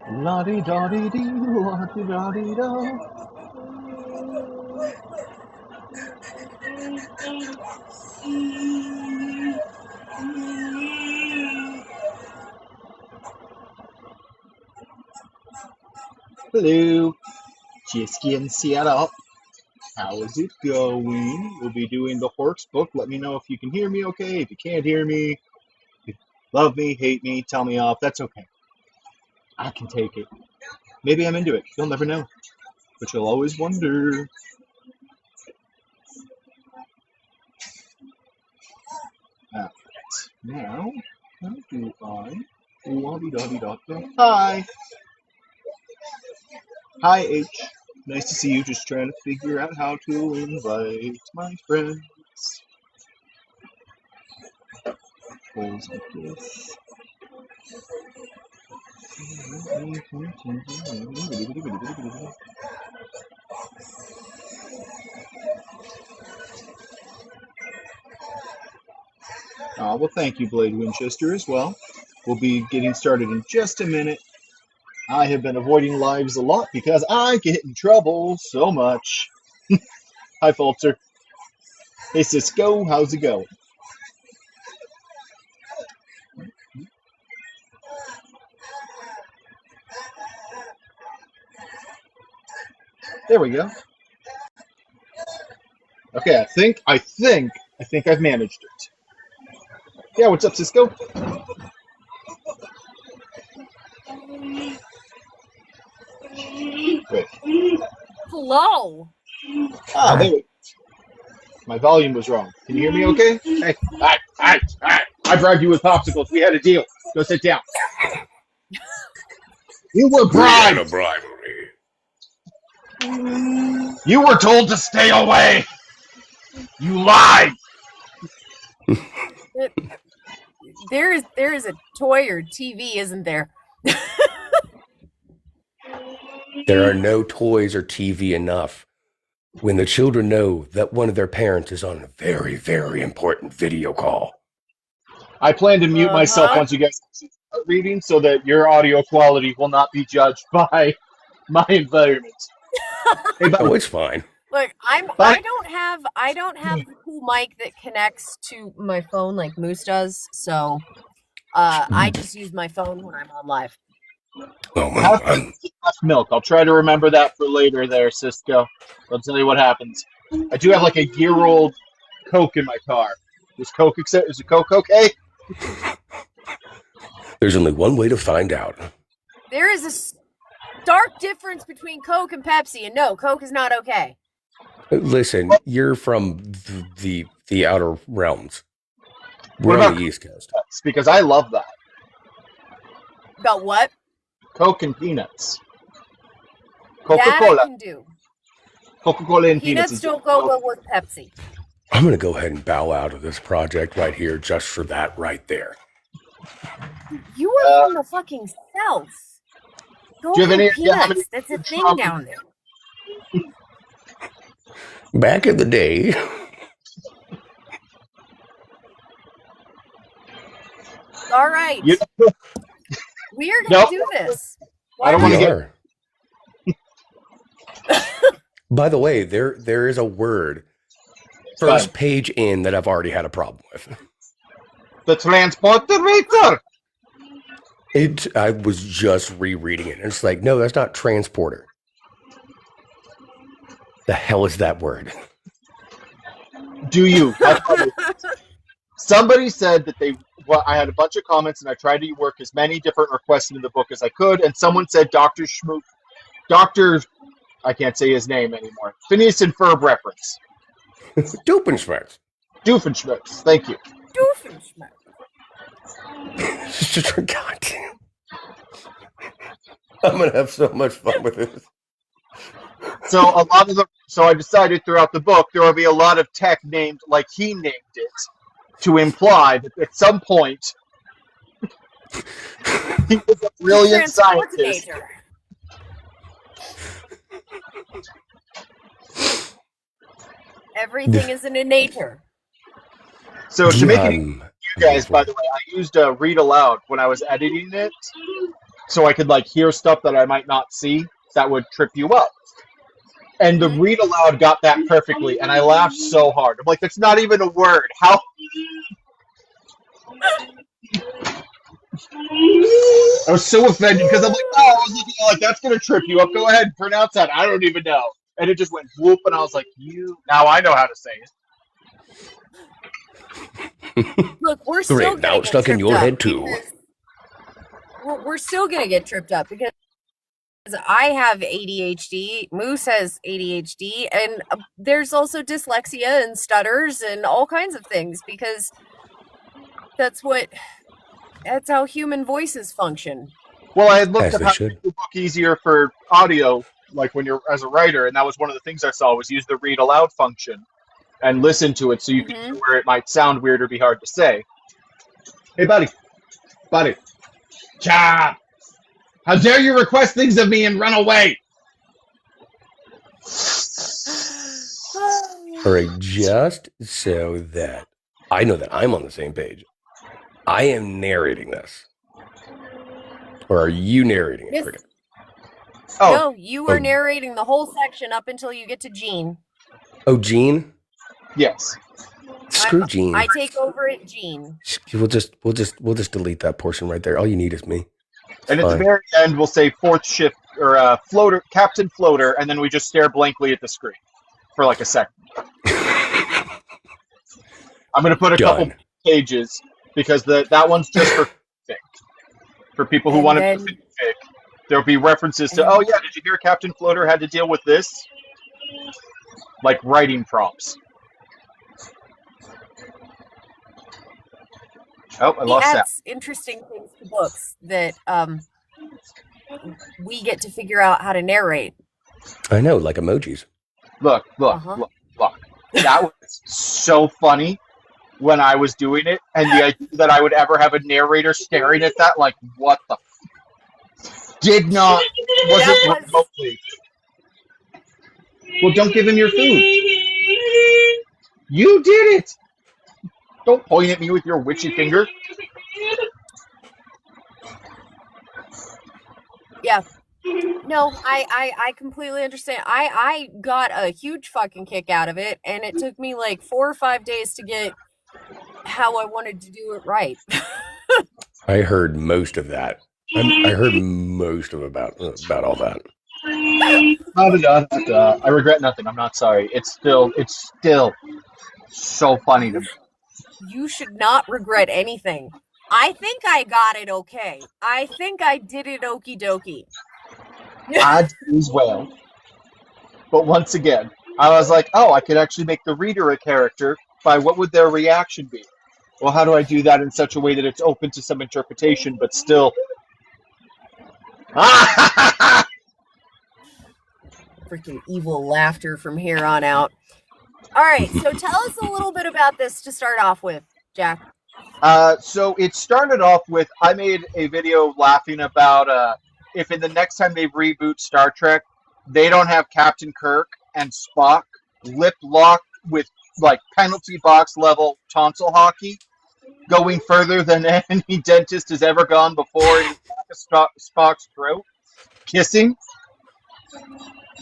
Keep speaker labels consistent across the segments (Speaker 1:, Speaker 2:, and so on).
Speaker 1: La di da di dee, la di da di da. Hello, Jisky in Seattle. How is it going? We'll be doing the Horcs book. Let me know if you can hear me okay. If you can't hear me, if you love me, hate me, tell me off. That's okay. I can take it. Maybe I'm into it. You'll never know. But you'll always wonder. Alright. Now, how do I? Lobby-dobby-dot-dot. Hi! Hi, H. Nice to see you. Just trying to figure out how to invite my friends. Close like this. Well, thank you, Blade Winchester, as well. We'll be getting started in just a minute. I have been avoiding lives a lot because I get in trouble so much. Hi, Fulter. Hey, Cisco, how's it going? There we go. Okay, I think I've managed it. Yeah, what's up, Cisco? Good.
Speaker 2: Hello.
Speaker 1: Ah, there we go. My volume was wrong. Can you hear me okay? Hey, I bribed you with popsicles. We had a deal. Go sit down. You were bribed!
Speaker 3: A bribery.
Speaker 1: You were told to stay away! You lied!
Speaker 2: There is a toy or TV, isn't there?
Speaker 3: There are no toys or TV enough when the children know that one of their parents is on a very, very important video call.
Speaker 1: I plan to mute myself once you guys start reading so that your audio quality will not be judged by my environment. Hey,
Speaker 3: it's fine.
Speaker 2: Look, I don't have the cool mic that connects to my phone like Moose does, so I just use my phone when I'm on live.
Speaker 3: Oh my
Speaker 1: God. Milk. I'll try to remember that for later there, Cisco. I'll tell you what happens. I do have like a year-old Coke in my car. Is the Coke okay?
Speaker 3: There's only one way to find out.
Speaker 2: There is a stark difference between Coke and Pepsi, and no, Coke is not okay.
Speaker 3: Listen, you're from the outer realms. We're on the East Coast.
Speaker 1: Because I love that.
Speaker 2: About what?
Speaker 1: Coke and peanuts.
Speaker 2: Coca-Cola. That I can do.
Speaker 1: Coca-Cola and
Speaker 2: peanuts don't go well with Pepsi.
Speaker 3: I'm going to go ahead and bow out of this project right here just for that right there.
Speaker 2: You are from the fucking South. Go
Speaker 1: do you have any
Speaker 2: peanuts. That's a thing down there.
Speaker 3: Back in the day.
Speaker 2: All right. We are going to do this.
Speaker 1: I don't want to
Speaker 3: get... By the way, there is a word first page in that I've already had a problem with.
Speaker 1: The transporter.
Speaker 3: I was just rereading it. And it's like, no, that's not transporter. The hell is that word?
Speaker 1: Do you? Somebody said that I had a bunch of comments and I tried to work as many different requests into the book as I could. And someone said Dr. Schmoop, I can't say his name anymore. Phineas and Ferb reference.
Speaker 3: Doofenshmirtz.
Speaker 1: Doofenshmirtz. Thank you.
Speaker 2: Doofenshmirtz.
Speaker 3: Goddamn. I'm going to have so much fun with this.
Speaker 1: So I decided throughout the book there will be a lot of tech named like he named it to imply that at some point he was a brilliant scientist.
Speaker 2: Everything is an innator.
Speaker 1: So to make it easy for you guys, by the way, I used read aloud when I was editing it. so I could like hear stuff that I might not see that would trip you up. And the read aloud got that perfectly, and I laughed so hard. I'm like, that's not even a word. How? I was so offended because I'm like, oh, I was looking like that's gonna trip you up. Go ahead, pronounce that. I don't even know. And it just went whoop, and I was like, you. Now I know how to say
Speaker 2: it. Look, we're still
Speaker 3: now it's stuck in your head too.
Speaker 2: We're still gonna get tripped up because I have ADHD. Moose has ADHD, and there's also dyslexia and stutters and all kinds of things because that's how human voices function.
Speaker 1: Well, I had looked up how to make the book easier for audio, like when you're as a writer, and that was one of the things I saw was use the read aloud function and listen to it so you can hear where it might sound weird or be hard to say. Hey, buddy. Cha! How dare you request things of me and run away?
Speaker 3: All right, just so that I know that I'm on the same page, I am narrating this. Or are you narrating it, Cricket?
Speaker 2: Oh. No, you are narrating the whole section up until you get to Gene.
Speaker 3: Oh, Gene?
Speaker 1: Yes.
Speaker 3: Screw Gene.
Speaker 2: I take over at Gene.
Speaker 3: We'll just delete that portion right there. All you need is me.
Speaker 1: And at the very end, we'll say fourth shift or floater, Captain Floater, and then we just stare blankly at the screen for like a second. I'm going to put a couple pages because that one's just for fic. For people who want to fic. There'll be references to, oh yeah, did you hear Captain Floater had to deal with this? Like writing prompts. Oh, I lost that.
Speaker 2: That's interesting things to books that we get to figure out how to narrate.
Speaker 3: I know, like emojis.
Speaker 1: Look. That was so funny when I was doing it, and the idea that I would ever have a narrator staring at that, like, what the wasn't remotely. Well, don't give him your food. You did it! Don't point at me with your witchy finger.
Speaker 2: Yeah. No, I completely understand. I got a huge fucking kick out of it, and it took me like 4 or 5 days to get how I wanted to do it right.
Speaker 3: I heard most of that. I heard most of about all that.
Speaker 1: I regret nothing. I'm not sorry. It's still so funny to me.
Speaker 2: You should not regret anything. I think I got it okay. I think I did it okie dokie.
Speaker 1: I do as well. But once again, I was like, oh, I could actually make the reader a character by what would their reaction be? Well, how do I do that in such a way that it's open to some interpretation, but still...
Speaker 2: Freaking evil laughter from here on out. All right, so tell us a little bit about this to start off with, Jack.
Speaker 1: So it started off with, I made a video laughing about if in the next time they reboot Star Trek, they don't have Captain Kirk and Spock lip locked with like penalty box level tonsil hockey, going further than any dentist has ever gone before in Spock's throat, kissing,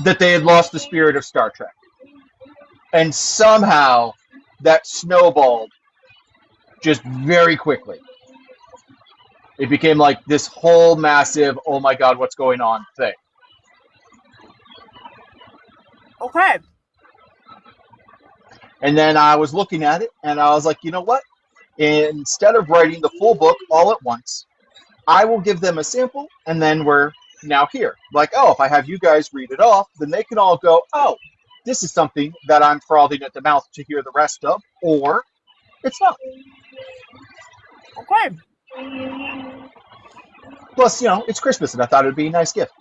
Speaker 1: that they had lost the spirit of Star Trek. And somehow that snowballed just very quickly. It became like this whole massive, oh my God, what's going on thing.
Speaker 2: Okay.
Speaker 1: And then I was looking at it and I was like, you know what? Instead of writing the full book all at once, I will give them a sample and then we're now here. Like, oh, if I have you guys read it off, then they can all go, oh, this is something that I'm frothing at the mouth to hear the rest of, or it's not.
Speaker 2: Okay.
Speaker 1: Plus, it's Christmas, and I thought it would be a nice gift.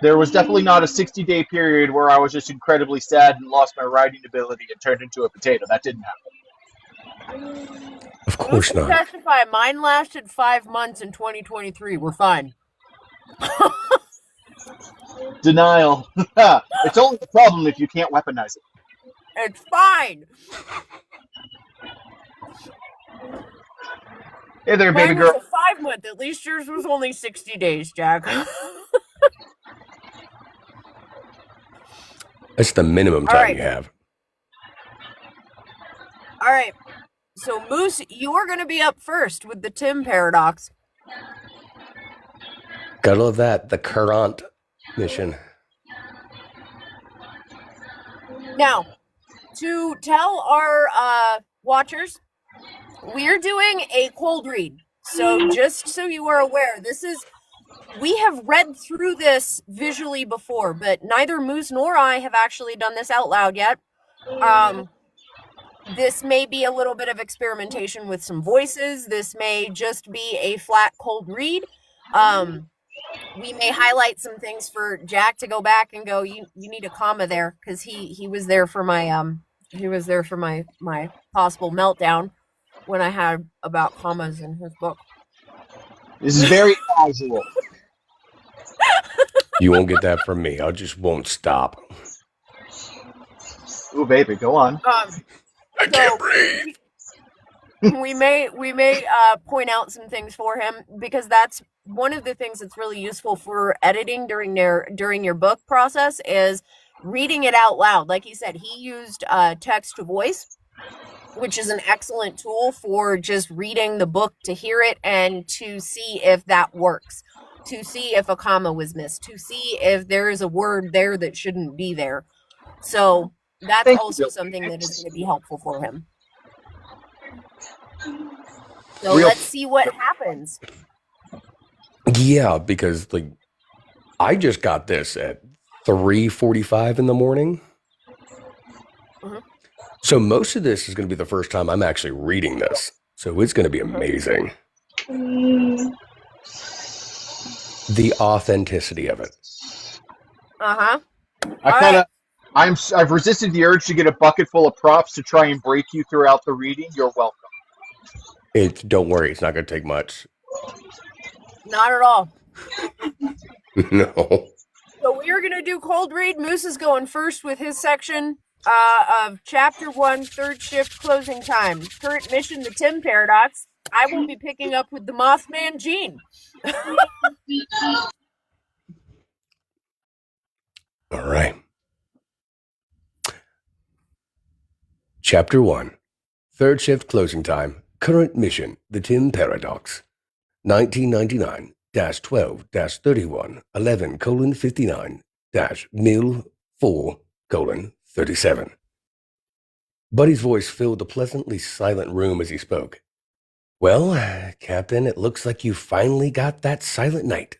Speaker 1: There was definitely not a 60-day period where I was just incredibly sad and lost my writing ability and turned into a potato. That didn't happen.
Speaker 3: Of course not.
Speaker 2: Testify. Mine lasted 5 months in 2023. We're fine.
Speaker 1: Denial. It's only a problem if you can't weaponize it.
Speaker 2: It's fine.
Speaker 1: Hey there, baby girl.
Speaker 2: It was a 5-month. At least yours was only 60 days, Jack.
Speaker 3: That's the minimum time you have.
Speaker 2: All right. So, Moose, you are going to be up first with the Tim paradox.
Speaker 3: Gotta love that. The current mission.
Speaker 2: Now, to tell our watchers, we're doing a cold read. So just so you are aware, we have read through this visually before, but neither Moose nor I have actually done this out loud yet. This may be a little bit of experimentation with some voices. This may just be a flat cold read. We may highlight some things for Jack to go back and go, you need a comma there, because he was there for my my possible meltdown when I had about commas in his book.
Speaker 1: This is very casual.
Speaker 3: You won't get that from me. I just won't stop.
Speaker 1: Ooh, baby, go on.
Speaker 3: I can't breathe.
Speaker 2: We may point out some things for him, because that's one of the things that's really useful for editing during your book process is reading it out loud. Like he said, he used text to voice, which is an excellent tool for just reading the book to hear it and to see if that works, to see if a comma was missed, to see if there is a word there that shouldn't be there. So that's also something that is going to be helpful for him. So let's see what happens.
Speaker 3: Yeah, because I just got this at 3:45 in the morning. Mm-hmm. So most of this is going to be the first time I'm actually reading this. So it's going to be amazing. The authenticity of it.
Speaker 2: Uh-huh.
Speaker 1: I've resisted the urge to get a bucket full of props to try and break you throughout the reading. You're welcome.
Speaker 3: Don't worry, it's not going to take much.
Speaker 2: Not at all.
Speaker 3: No.
Speaker 2: So we are going to do cold read. Moose is going first with his section of Chapter 1, Third Shift Closing Time. Current mission, the Tim Paradox. I will be picking up with the Mothman Gene.
Speaker 3: All right. Chapter 1, Third Shift Closing Time. Current mission, the Tim Paradox. 1999-12-31-11:59-mil4:37. Buddy's voice filled the pleasantly silent room as he spoke. Well, Captain, it looks like you finally got that silent night.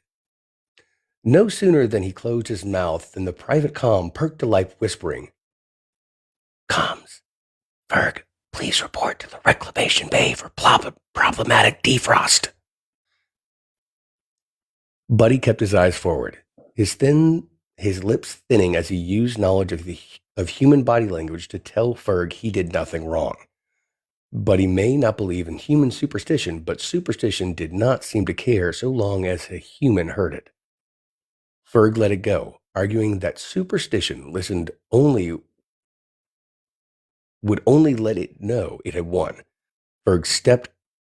Speaker 3: No sooner than he closed his mouth than the private comm perked to life, whispering, Comms, Ferg, please report to the reclamation bay for problematic defrost. Buddy kept his eyes forward, his lips thinning as he used knowledge of human body language to tell Ferg he did nothing wrong. Buddy may not believe in human superstition, but superstition did not seem to care so long as a human heard it. Ferg let it go, arguing that superstition would only let it know it had won. Ferg stepped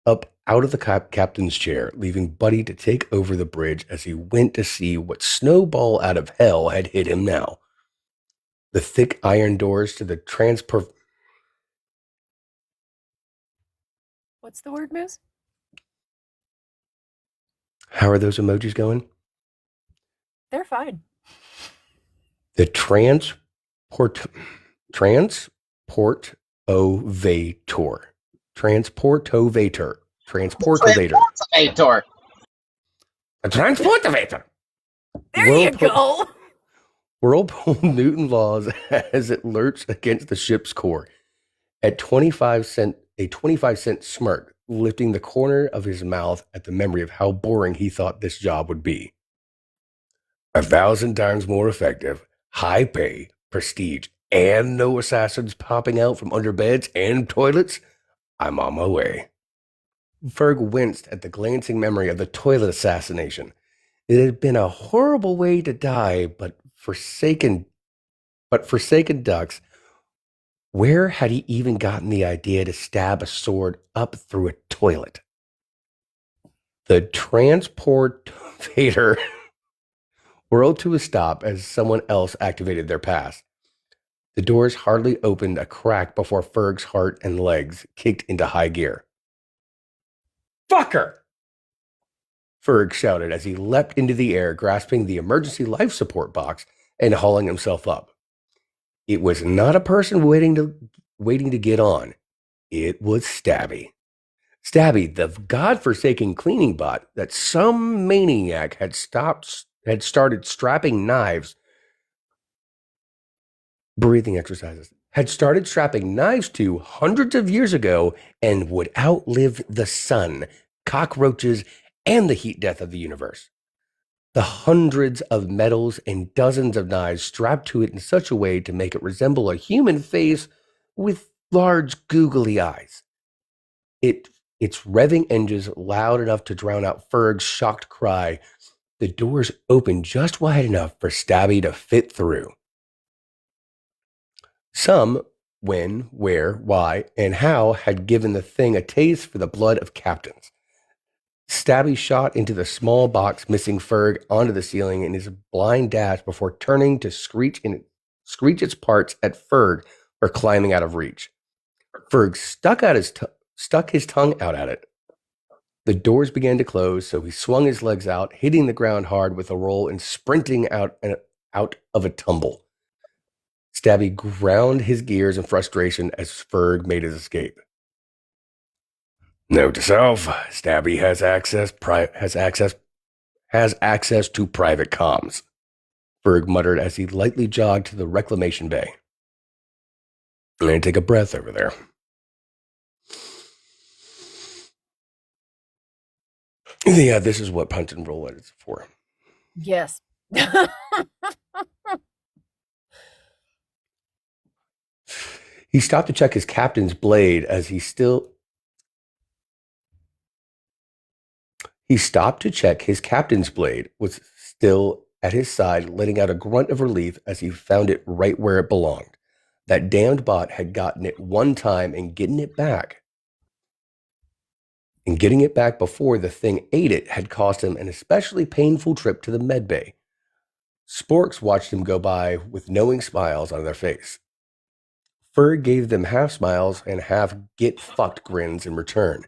Speaker 3: up out of the captain's chair, leaving Buddy to take over the bridge as he went to see what snowball out of hell had hit him now. The thick iron doors to the
Speaker 2: What's the word, Moose?
Speaker 3: How are those emojis going?
Speaker 2: They're fine.
Speaker 3: The transportovator. A transportovator.
Speaker 2: There you go.
Speaker 3: Whirlpool Newton laws as it lurched against the ship's core. At 25-cent smirk, lifting the corner of his mouth at the memory of how boring he thought this job would be. 1,000 times more effective, high pay, prestige, and no assassins popping out from under beds and toilets. I'm on my way. Ferg winced at the glancing memory of the toilet assassination. It had been a horrible way to die, but forsaken ducks, where had he even gotten the idea to stab a sword up through a toilet? The transportator whirled to a stop as someone else activated their pass. The doors hardly opened a crack before Ferg's heart and legs kicked into high gear. Fucker! Ferg shouted as he leapt into the air, grasping the emergency life support box and hauling himself up. It was not a person waiting to get on. It was Stabby. Stabby, the godforsaken cleaning bot that some maniac had started strapping knives. Breathing exercises. Had started strapping knives to hundreds of years ago and would outlive the sun, cockroaches, and the heat death of the universe. The hundreds of metals and dozens of knives strapped to it in such a way to make it resemble a human face with large googly eyes. Its revving engines loud enough to drown out Ferg's shocked cry. The doors opened just wide enough for Stabby to fit through. Some, when, where, why, and how had given the thing a taste for the blood of captains. Stabby shot into the small box, missing Ferg onto the ceiling in his blind dash before turning to screech its parts at Ferg for climbing out of reach. Ferg stuck his tongue out at it. The doors began to close, so he swung his legs out, hitting the ground hard with a roll and sprinting out of a tumble. Stabby ground his gears in frustration as Ferg made his escape. Note to self: Stabby has access to private comms. Ferg muttered as he lightly jogged to the reclamation bay. I'm going to take a breath over there. Yeah, this is what punch and roll is for.
Speaker 2: Yes.
Speaker 3: He stopped to check his captain's blade as he stopped to check his captain's blade was still at his side, letting out a grunt of relief as he found it right where it belonged. That damned bot had gotten it one time, and getting it back before the thing ate it had cost him an especially painful trip to the medbay. Sporks watched him go by with knowing smiles on their face. Ferg gave them half smiles and half get-fucked grins in return.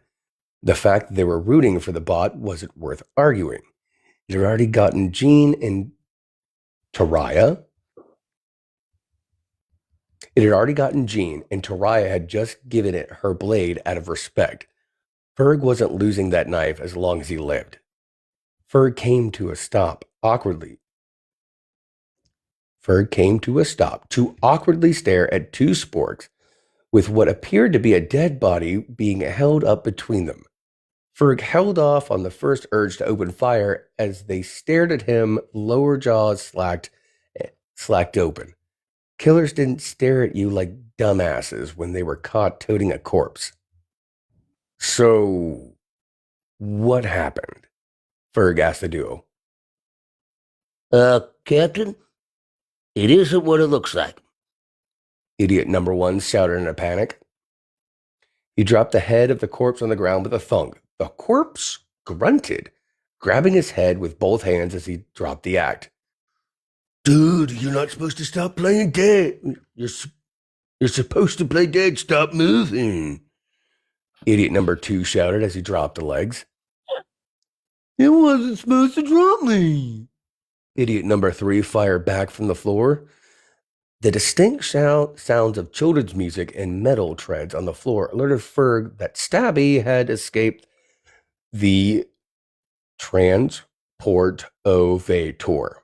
Speaker 3: The fact that they were rooting for the bot wasn't worth arguing. It had already gotten Jean and Taraya. Taraya had just given it her blade out of respect. Ferg wasn't losing that knife as long as he lived. Ferg came to a stop to awkwardly stare at two sporks with what appeared to be a dead body being held up between them. Ferg held off on the first urge to open fire as they stared at him, lower jaws slacked open. Killers didn't stare at you like dumbasses when they were caught toting a corpse. So, what happened? Ferg asked the duo.
Speaker 4: Captain? It isn't what it looks like.
Speaker 3: Idiot number one shouted in a panic. He dropped the head of the corpse on the ground with a thunk. The corpse grunted, grabbing his head with both hands as he dropped the act.
Speaker 4: Dude, you're not supposed to stop playing dead. You're supposed to play dead. Stop moving.
Speaker 3: Idiot number two shouted as he dropped the legs.
Speaker 4: It wasn't supposed to drop me.
Speaker 3: Idiot number three fired back from the floor. The distinct sounds of children's music and metal treads on the floor alerted Ferg that Stabby had escaped the transportator.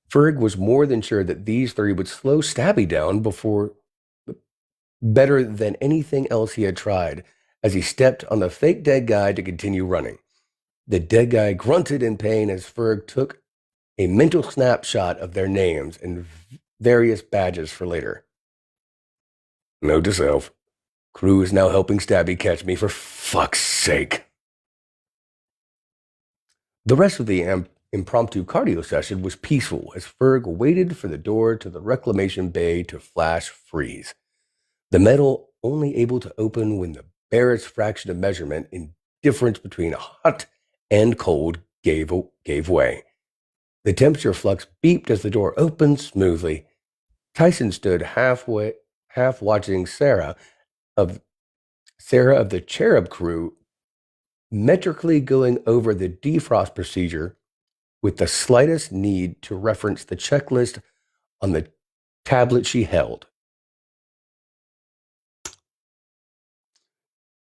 Speaker 3: Ferg was more than sure that these three would slow Stabby down better than anything else he had tried, as he stepped on the fake dead guy to continue running. The dead guy grunted in pain as Ferg took a mental snapshot of their names and various badges for later. Note to self: crew is now helping Stabby catch me, for fuck's sake. The rest of the impromptu cardio session was peaceful as Ferg waited for the door to the reclamation bay to flash freeze. The metal only able to open when the barest fraction of measurement in difference between hot and cold gave way. The temperature flux beeped as the door opened smoothly. Tyson stood half watching Sarah of the Cherub crew metrically going over the defrost procedure with the slightest need to reference the checklist on the tablet she held.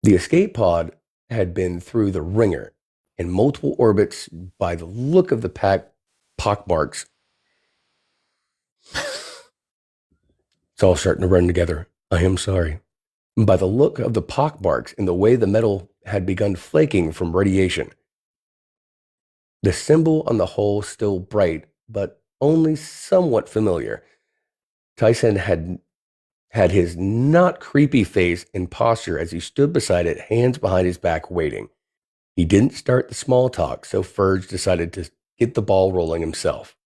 Speaker 3: The escape pod had been through the ringer in multiple orbits by the look of the pockmarks. It's all starting to run together. I am sorry. By the look of the pockmarks and the way the metal had begun flaking from radiation. The symbol on the hull still bright, but only somewhat familiar. Tyson had his not creepy face and posture as he stood beside it, hands behind his back, waiting. He didn't start the small talk, so Ferg decided to get the ball rolling himself.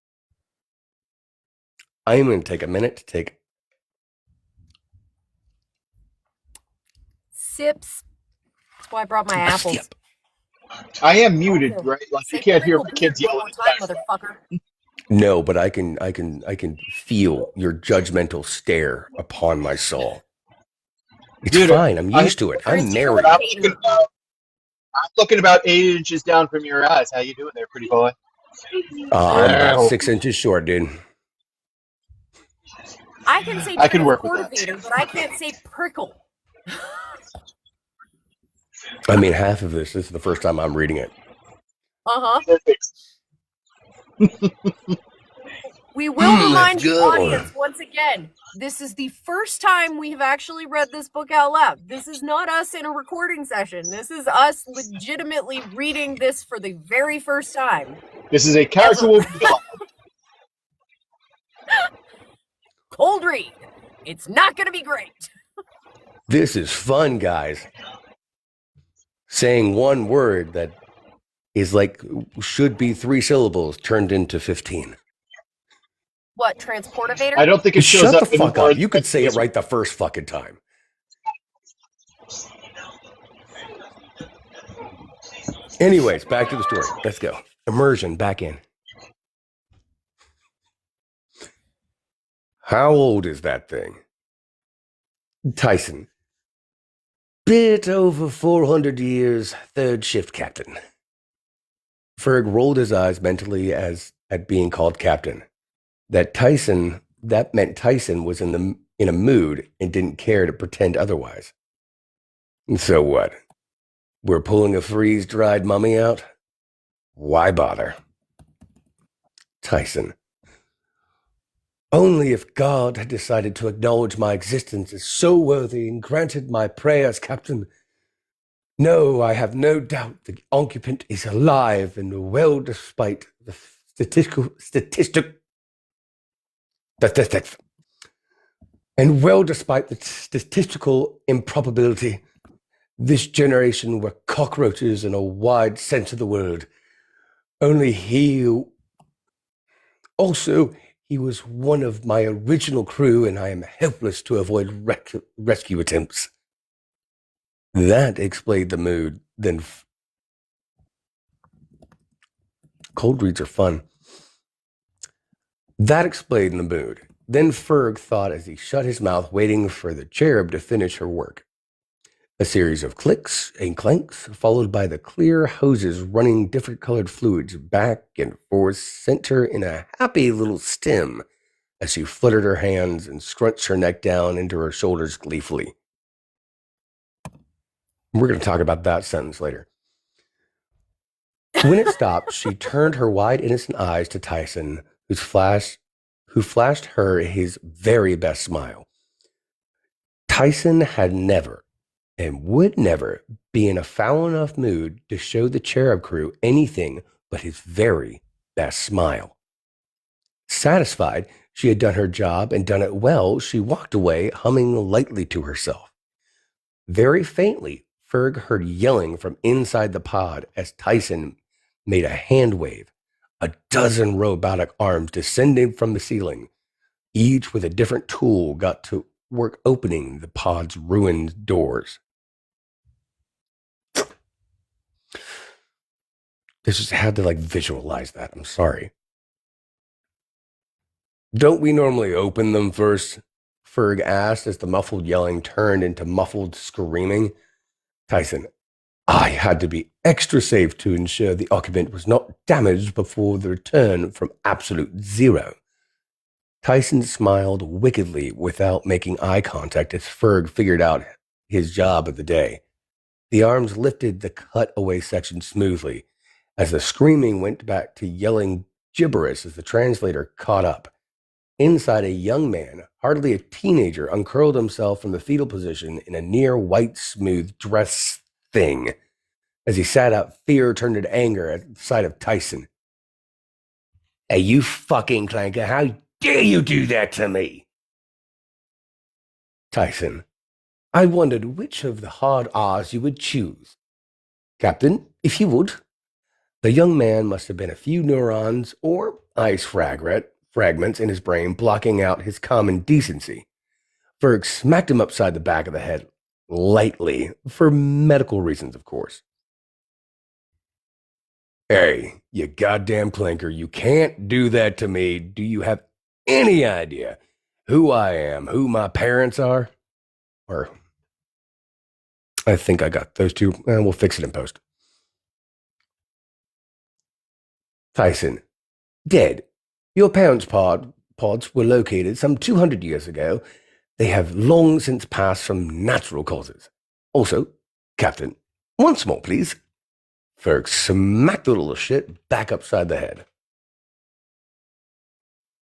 Speaker 3: I am going to take a minute to take
Speaker 2: sips. That's why I brought my apples.
Speaker 3: Yep.
Speaker 1: I am muted, right? Like you can't hear my kids yelling.
Speaker 2: One more time, motherfucker.
Speaker 3: No, but I can feel your judgmental stare upon my soul. It's
Speaker 1: Dude,
Speaker 3: fine. I'm used to it. I'm married.
Speaker 1: I'm looking about 8 inches down from your eyes. How you doing there, pretty boy?
Speaker 3: I'm about 6 inches short, dude.
Speaker 2: I can say
Speaker 1: I can work with that.
Speaker 2: but I can't say prickle.
Speaker 3: I mean, half of this is the first time I'm reading it.
Speaker 1: Perfect.
Speaker 2: We will remind the audience once again, this is the first time we have actually read this book out loud. This is not us in a recording session. This is us legitimately reading this for the very first time.
Speaker 1: This is a casual
Speaker 2: cold read. It's not going to be great.
Speaker 3: This is fun, guys. Saying one word that is like should be 3 syllables turned into 15.
Speaker 2: What, transportivator?
Speaker 1: I don't think it shows
Speaker 3: Shut
Speaker 1: up
Speaker 3: the fuck
Speaker 1: in
Speaker 3: up. You could say it right the first fucking time. Anyways, back to the story. Let's go. Immersion back in. How old is that thing? Tyson. Bit over 400 years, 3rd shift captain. Ferg rolled his eyes mentally at being called captain. That meant Tyson was in a mood and didn't care to pretend otherwise. So what? We're pulling a freeze-dried mummy out? Why bother? Tyson. Only if God had decided to acknowledge my existence as so worthy and granted my prayers, Captain. No, I have no doubt the occupant is alive and well despite the statistical improbability. This generation were cockroaches in a wide sense of the word. Only he was one of my original crew, and I am helpless to avoid rescue attempts. That explained the mood. Then cold reads are fun. That explained the mood. Then Ferg thought as he shut his mouth, waiting for the cherub to finish her work. A series of clicks and clanks, followed by the clear hoses running different colored fluids back and forth, sent her in a happy little stim as she fluttered her hands and scrunched her neck down into her shoulders gleefully. We're going to talk about that sentence later. When it stopped, she turned her wide, innocent eyes to Tyson, who flashed her his very best smile. Tyson had never and would never be in a foul enough mood to show the cherub crew anything but his very best smile. Satisfied she had done her job and done it well, she walked away, humming lightly to herself. Very faintly, Ferg heard yelling from inside the pod as Tyson made a hand wave. A dozen robotic arms descending from the ceiling, each with a different tool, got to work opening the pod's ruined doors. just had to visualize that. I'm sorry. Don't we normally open them first? Ferg asked as the muffled yelling turned into muffled screaming. Tyson, I had to be extra safe to ensure the occupant was not damaged before the return from absolute zero. Tyson smiled wickedly without making eye contact as Ferg figured out his job of the day. The arms lifted the cut-away section smoothly as the screaming went back to yelling gibberish as the translator caught up. Inside, a young man, hardly a teenager, uncurled himself from the fetal position in a near white smooth dress thing. As he sat up, fear turned to anger at the sight of Tyson. Hey, you fucking clanker, how dare you do that to me? Tyson, I wondered which of the hard R's you would choose. Captain, if you would. The young man must have been a few neurons or ice fragments in his brain blocking out his common decency. Ferg smacked him upside the back of the head, lightly, for medical reasons, of course. Hey, you goddamn clinker, you can't do that to me. Do you have any idea who I am, who my parents are? Or, I think I got those two, and we'll fix it in post. Tyson, dead. Your parents' pods were located some 200 years ago. They have long since passed from natural causes. Also, Captain, once more, please. Ferg smacked the little shit back upside the head.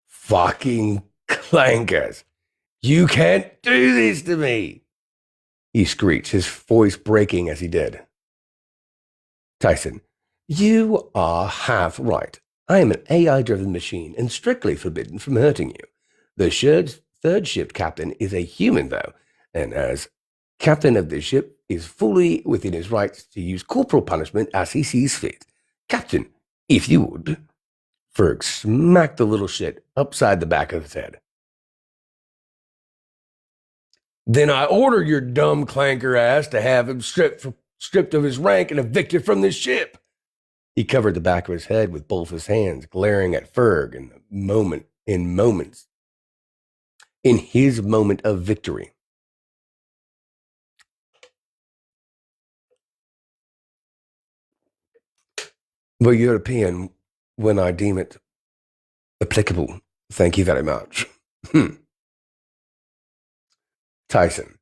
Speaker 3: Fucking clankers. You can't do this to me, he screeched, his voice breaking as he did. Tyson, you are half right. I am an AI-driven machine and strictly forbidden from hurting you. The third ship captain is a human, though, and as captain of this ship is fully within his rights to use corporal punishment as he sees fit. Captain, if you would. Ferg smacked the little shit upside the back of his head. Then I order your dumb clanker ass to have him stripped of his rank and evicted from this ship. He covered the back of his head with both his hands, glaring at Ferg in his moment of victory. But European, when I deem it applicable. Thank you very much. Tyson,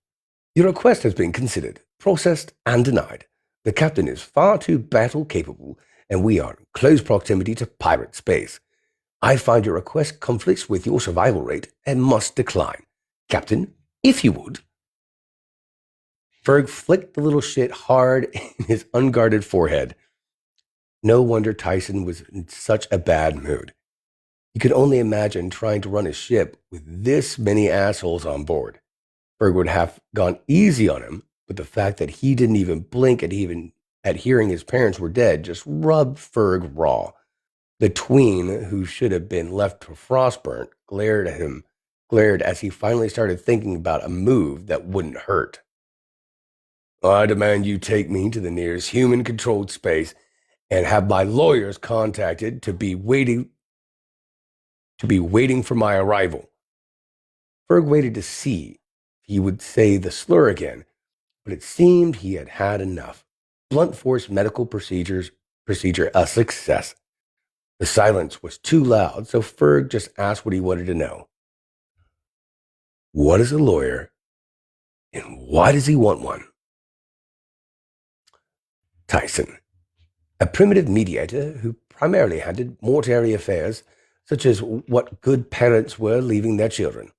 Speaker 3: your request has been considered, processed, and denied. The captain is far too battle-capable, and we are in close proximity to pirate space. I find your request conflicts with your survival rate and must decline. Captain, if you would. Ferg flicked the little shit hard in his unguarded forehead. No wonder Tyson was in such a bad mood. You could only imagine trying to run a ship with this many assholes on board. Ferg would have gone easy on him, but the fact that he didn't even blink at hearing his parents were dead just rubbed Ferg raw. The tween, who should have been left to frostburnt, glared as he finally started thinking about a move that wouldn't hurt. I demand you take me to the nearest human-controlled space and have my lawyers contacted to be waiting for my arrival. Ferg waited to see if he would say the slur again, but it seemed he had had enough. Blunt force medical procedure a success. The silence was too loud, so Ferg just asked what he wanted to know. What is a lawyer, and why does he want one? Tyson, a primitive mediator who primarily handled mortuary affairs, such as what good parents were leaving their children.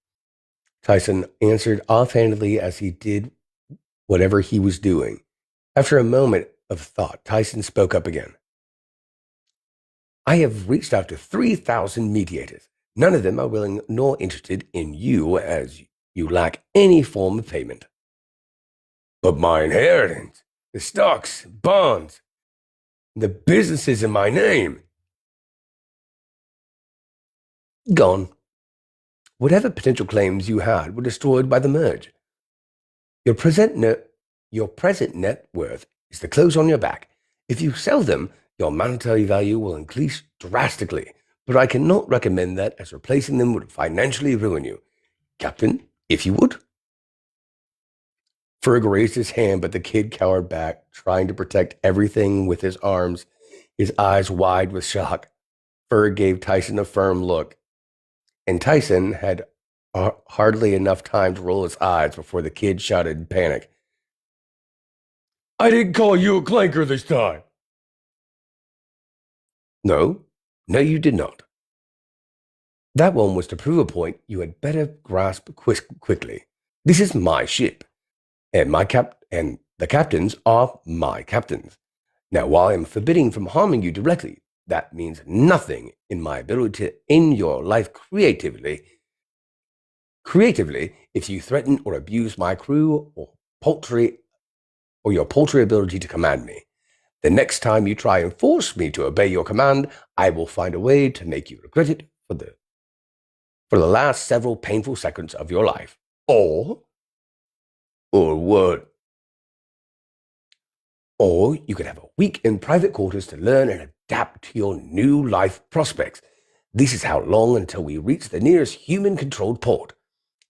Speaker 3: Tyson answered offhandedly as he did whatever he was doing. After a moment of thought, Tyson spoke up again. I have reached out to 3,000 mediators. None of them are willing nor interested in you, as you lack any form of payment. But my inheritance, the stocks, bonds, the businesses in my name. Gone. Whatever potential claims you had were destroyed by the merge. Your present net worth is the clothes on your back. If you sell them, Your monetary value will increase drastically, but I cannot recommend that, as replacing them would financially ruin you. Captain, if you would. Ferg raised his hand, but the kid cowered back, trying to protect everything with his arms, his eyes wide with shock. Ferg gave Tyson a firm look, and Tyson had hardly enough time to roll his eyes before the kid shouted in panic, I didn't call you a clanker this time. No, you did not. That one was to prove a point you had better grasp quickly. This is my ship, and the captains are my captains. Now, while I am forbidding from harming you directly, that means nothing in my ability to end your life creatively. If you threaten or abuse my crew or your paltry ability to command me. The next time you try and force me to obey your command, I will find a way to make you regret it for the last several painful seconds of your life. Or what? Or you could have a week in private quarters to learn and adapt to your new life prospects. This is how long until we reach the nearest human-controlled port.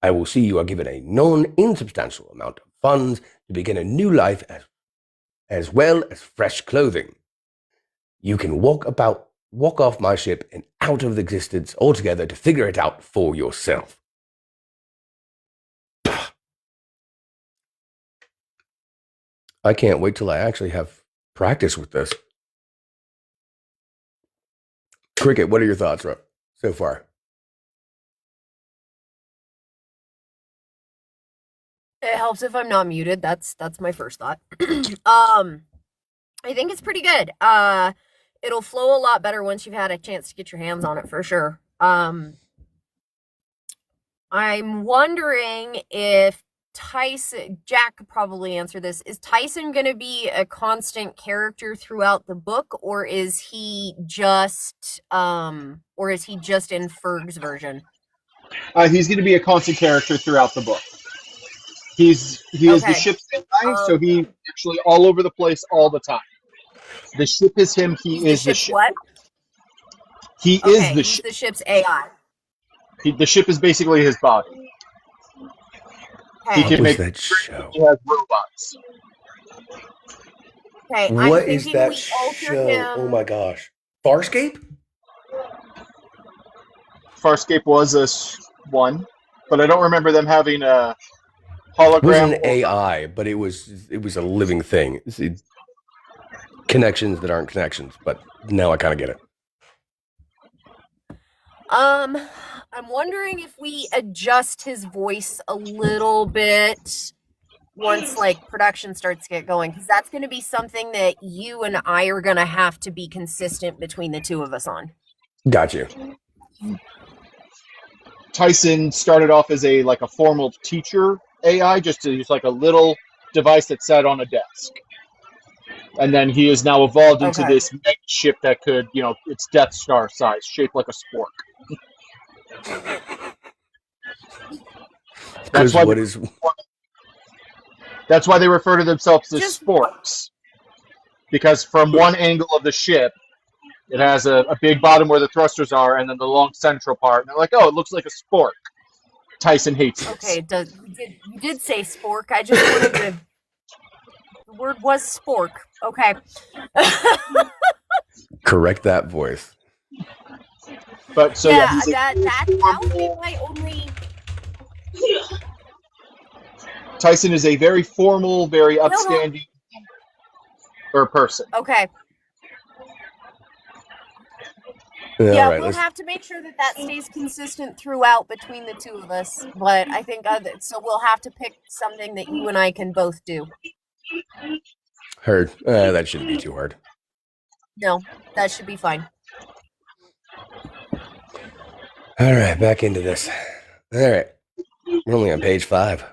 Speaker 3: I will see you are given a non-insubstantial amount of funds to begin a new life as well as fresh clothing. You can walk off my ship and out of existence altogether to figure it out for yourself. I can't wait till I actually have practice with this. Cricket, what are your thoughts, Rob, so far?
Speaker 2: It helps if I'm not muted. That's my first thought. I think it's pretty good. It'll flow a lot better once you've had a chance to get your hands on it, for sure. I'm wondering if Tyson, Jack could probably answer this. Is Tyson going to be a constant character throughout the book, or is he just in Ferg's version?
Speaker 1: He's going to be a constant character throughout the book. He is the ship's guy, so he's actually all over the place all the time. The ship is him. He is the ship.
Speaker 2: What?
Speaker 1: He is the ship.
Speaker 2: The ship's AI.
Speaker 1: The ship is basically his body.
Speaker 2: Okay.
Speaker 1: He can make
Speaker 3: that show?
Speaker 1: He has robots.
Speaker 2: Okay.
Speaker 3: What is that show? Oh my gosh. Farscape?
Speaker 1: Farscape was a one, but I don't remember them having a hologram. It
Speaker 3: wasn't an AI, but it was a living thing. Connections that aren't connections, but now I kind of get it.
Speaker 2: I'm wondering if we adjust his voice a little bit once production starts to get going, because that's going to be something that you and I are going to have to be consistent between the two of us on.
Speaker 3: Got you.
Speaker 1: Tyson started off as a formal teacher AI, just like a little device that sat on a desk. And then he has now evolved into this mega ship that could, it's Death Star size, shaped like a spork. That's why they refer to themselves as sporks. Because from one angle of the ship, it has a big bottom where the thrusters are, and then the long central part. And they're like, oh, it looks like a spork. Tyson hates it.
Speaker 2: Okay, you did say spork. I just wanted to... The word was spork. Okay.
Speaker 3: Correct that voice.
Speaker 1: But so
Speaker 2: that would be my only.
Speaker 1: Tyson is a very formal, very upstanding person.
Speaker 2: Okay. We'll have to make sure that stays consistent throughout between the two of us. But I think so. We'll have to pick something that you and I can both do.
Speaker 3: Heard. That shouldn't be too hard.
Speaker 2: No, that should be fine.
Speaker 3: All right, back into this. All right. We're only on page 5.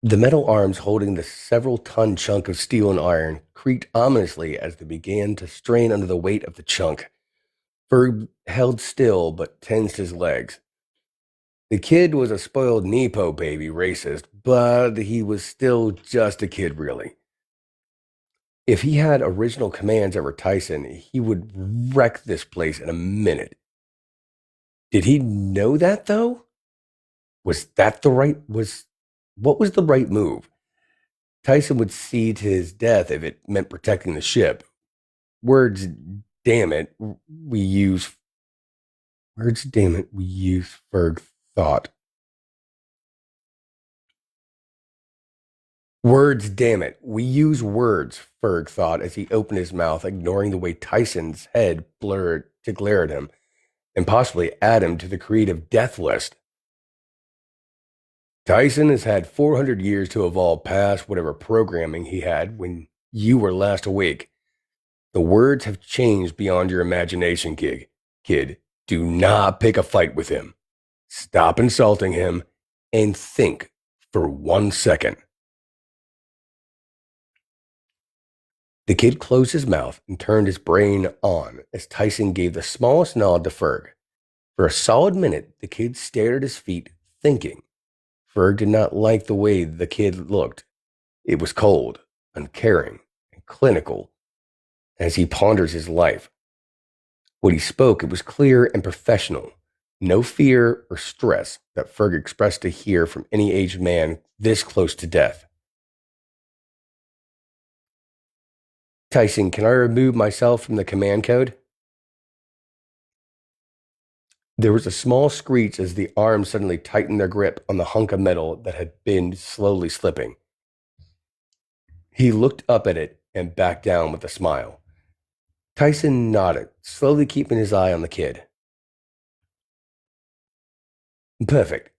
Speaker 3: The metal arms holding the several-ton chunk of steel and iron creaked ominously as they began to strain under the weight of the chunk. Ferg held still but tensed his legs. The kid was a spoiled Nepo baby racist, but he was still just a kid, really. If he had original commands over Tyson, he would wreck this place in a minute. Did he know that though? What was the right move? Tyson would see to his death if it meant protecting the ship. Words, damn it, we use Ferg thought. Words, damn it. We use words, Ferg thought as he opened his mouth, ignoring the way Tyson's head blurred to glare at him and possibly add him to the creative death list. Tyson has had 400 years to evolve past whatever programming he had when you were last awake. The words have changed beyond your imagination, Kid, do not pick a fight with him. Stop insulting him and think for 1 second. The kid closed his mouth and turned his brain on as Tyson gave the smallest nod to Ferg. For a solid minute, the kid stared at his feet, thinking. Ferg did not like the way the kid looked. It was cold, uncaring, and clinical as he ponders his life. When he spoke, it was clear and professional. No fear or stress that Ferg expressed to hear from any aged man this close to death. Tyson, can I remove myself from the command code? There was a small screech as the arms suddenly tightened their grip on the hunk of metal that had been slowly slipping. He looked up at it and backed down with a smile. Tyson nodded, slowly keeping his eye on the kid. Perfect.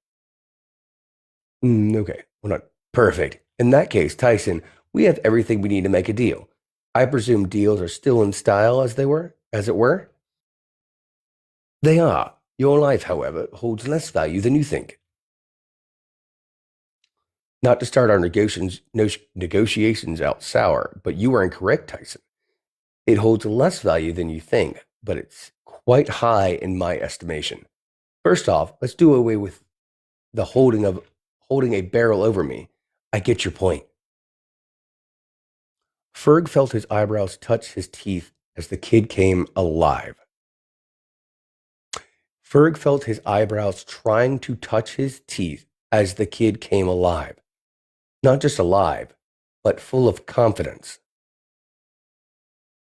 Speaker 3: Okay, well, not perfect. In that case, Tyson, we have everything we need to make a deal. I presume deals are still in style as it were? They are. Your life, however, holds less value than you think. Not to start our negotiations out sour, but you are incorrect, Tyson. It holds less value than you think, but it's quite high in my estimation. First off, let's do away with the holding a barrel over me. I get your point. Ferg felt his eyebrows touch his teeth as the kid came alive. Ferg felt his eyebrows trying to touch his teeth as the kid came alive. Not just alive, but full of confidence.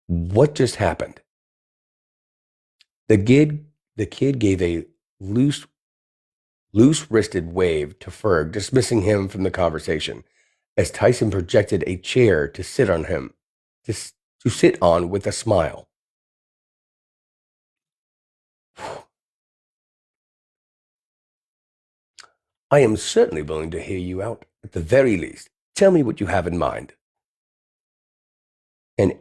Speaker 3: What just happened? The kid gave a loose-wristed wave to Ferg, dismissing him from the conversation, as Tyson projected a chair to sit on with a smile. I am certainly willing to hear you out. At the very least, tell me what you have in mind. An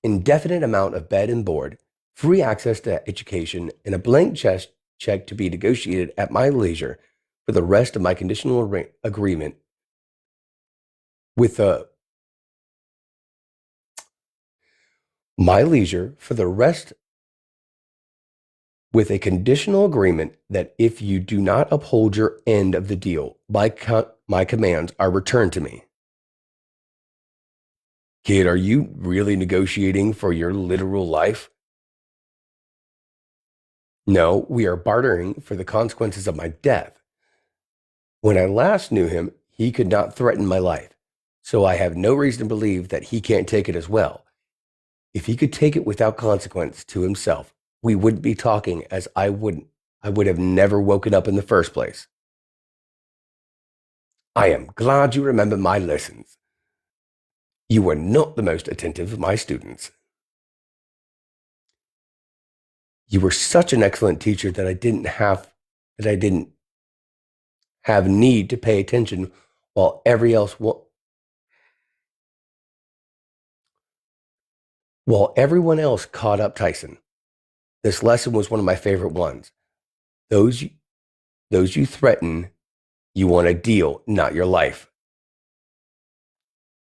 Speaker 3: indefinite amount of bed and board, free access to education, and a blank check to be negotiated at my leisure for the rest of my conditional agreement with with a conditional agreement that if you do not uphold your end of the deal, my commands are returned to me. Kid, are you really negotiating for your literal life? No, we are bartering for the consequences of my death. When I last knew him, he could not threaten my life, so I have no reason to believe that he can't take it as well. If he could take it without consequence to himself, we wouldn't be talking, as I would have never woken up in the first place. I am glad you remember my lessons. You were not the most attentive of my students. You were such an excellent teacher that I didn't have need to pay attention while everyone else caught up Tyson. This lesson was one of my favorite ones. Those you threaten, you want a deal, not your life.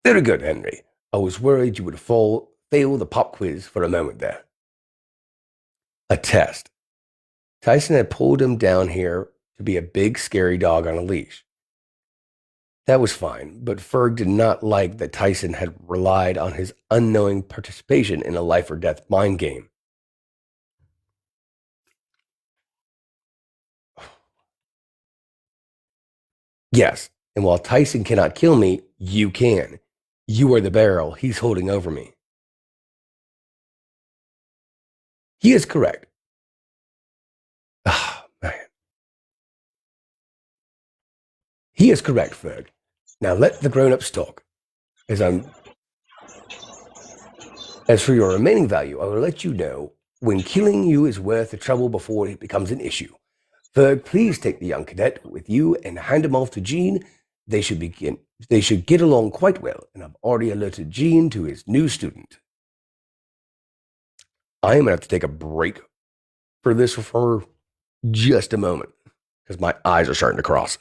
Speaker 3: Very good, Henry. I was worried you would fail the pop quiz for a moment there. A test. Tyson had pulled him down here to be a big, scary dog on a leash. That was fine, but Ferg did not like that Tyson had relied on his unknowing participation in a life or death mind game. Yes, and while Tyson cannot kill me, you can. You are the barrel he's holding over me. He is correct. Ah, man. He is correct, Ferg. Now let the grown-ups talk. As for your remaining value, I will let you know when killing you is worth the trouble before it becomes an issue. Ferg, please take the young cadet with you and hand him off to Jean. They should get along quite well, and I've already alerted Jean to his new student. I am going to have to take a break for this for just a moment, because my eyes are starting to cross.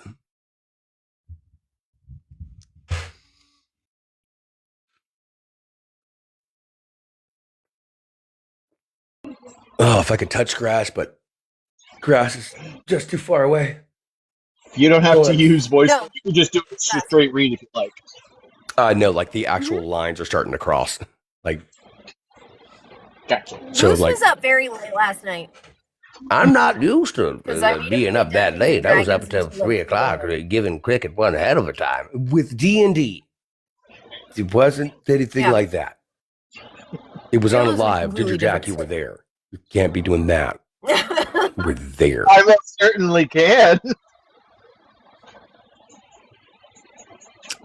Speaker 3: Oh, if I could touch grass, but grass is just too far away.
Speaker 1: You don't have to use voice.
Speaker 2: No.
Speaker 1: You can just do it straight read if you like.
Speaker 3: No, like the actual lines are starting to cross. Like,
Speaker 1: Gotcha.
Speaker 3: so
Speaker 2: Moose
Speaker 3: like,
Speaker 2: was up very late last night.
Speaker 3: I'm not used to
Speaker 2: 'Cause I made
Speaker 3: being
Speaker 2: him
Speaker 3: up that
Speaker 2: Dungeons
Speaker 3: late.
Speaker 2: and
Speaker 3: I was up
Speaker 2: Dragons
Speaker 3: until
Speaker 2: until
Speaker 3: 3
Speaker 2: like
Speaker 3: o'clock,
Speaker 2: 4.
Speaker 3: giving Cricket one hell of a time with D&D. It wasn't anything
Speaker 2: Yeah.
Speaker 3: like that. It was
Speaker 2: It
Speaker 3: on a
Speaker 2: was a
Speaker 3: live.
Speaker 2: completely
Speaker 3: Ginger Jack,
Speaker 2: different
Speaker 3: you were
Speaker 2: story.
Speaker 3: there. You can't be doing that. We're there.
Speaker 1: I most certainly can.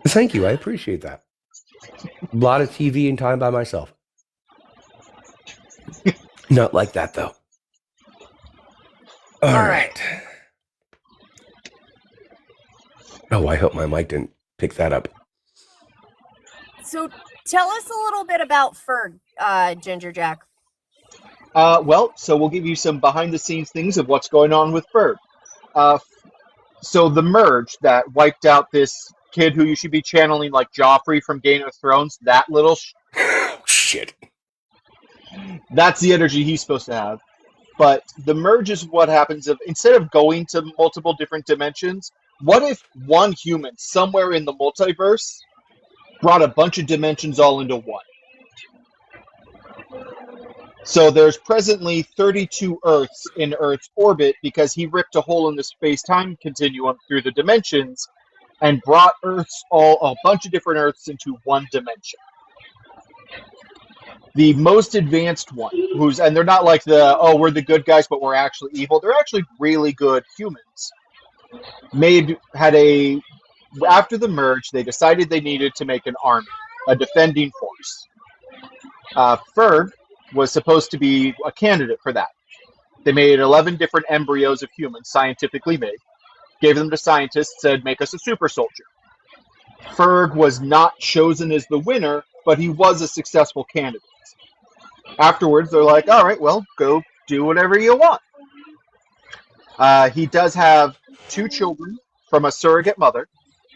Speaker 3: Thank you. I appreciate that. A lot of TV and time by myself. Not like that, though. All right. Oh, I hope my mic didn't pick that up.
Speaker 2: So tell us a little bit about Ferg, Ginger Jack.
Speaker 1: So we'll give you some behind-the-scenes things of what's going on with Ferg. So the merge that wiped out this kid who you should be channeling like Joffrey from Game of Thrones, that little
Speaker 3: Shit.
Speaker 1: that's the energy he's supposed to have. But the merge is what happens if instead of going to multiple different dimensions, what if one human somewhere in the multiverse brought a bunch of dimensions all into one? So there's presently 32 Earths in Earth's orbit because he ripped a hole in the space-time continuum through the dimensions and brought a bunch of different Earths into one dimension. The most advanced one, and they're not like we're the good guys, but we're actually evil. They're actually really good humans. After the merge, they decided they needed to make an army, a defending force. Ferg was supposed to be a candidate for that. They made 11 different embryos of humans, scientifically made, gave them to scientists, said, make us a super soldier. Ferg was not chosen as the winner, but he was a successful candidate. Afterwards, they're like, all right, well, go do whatever you want. He does have 2 children from a surrogate mother,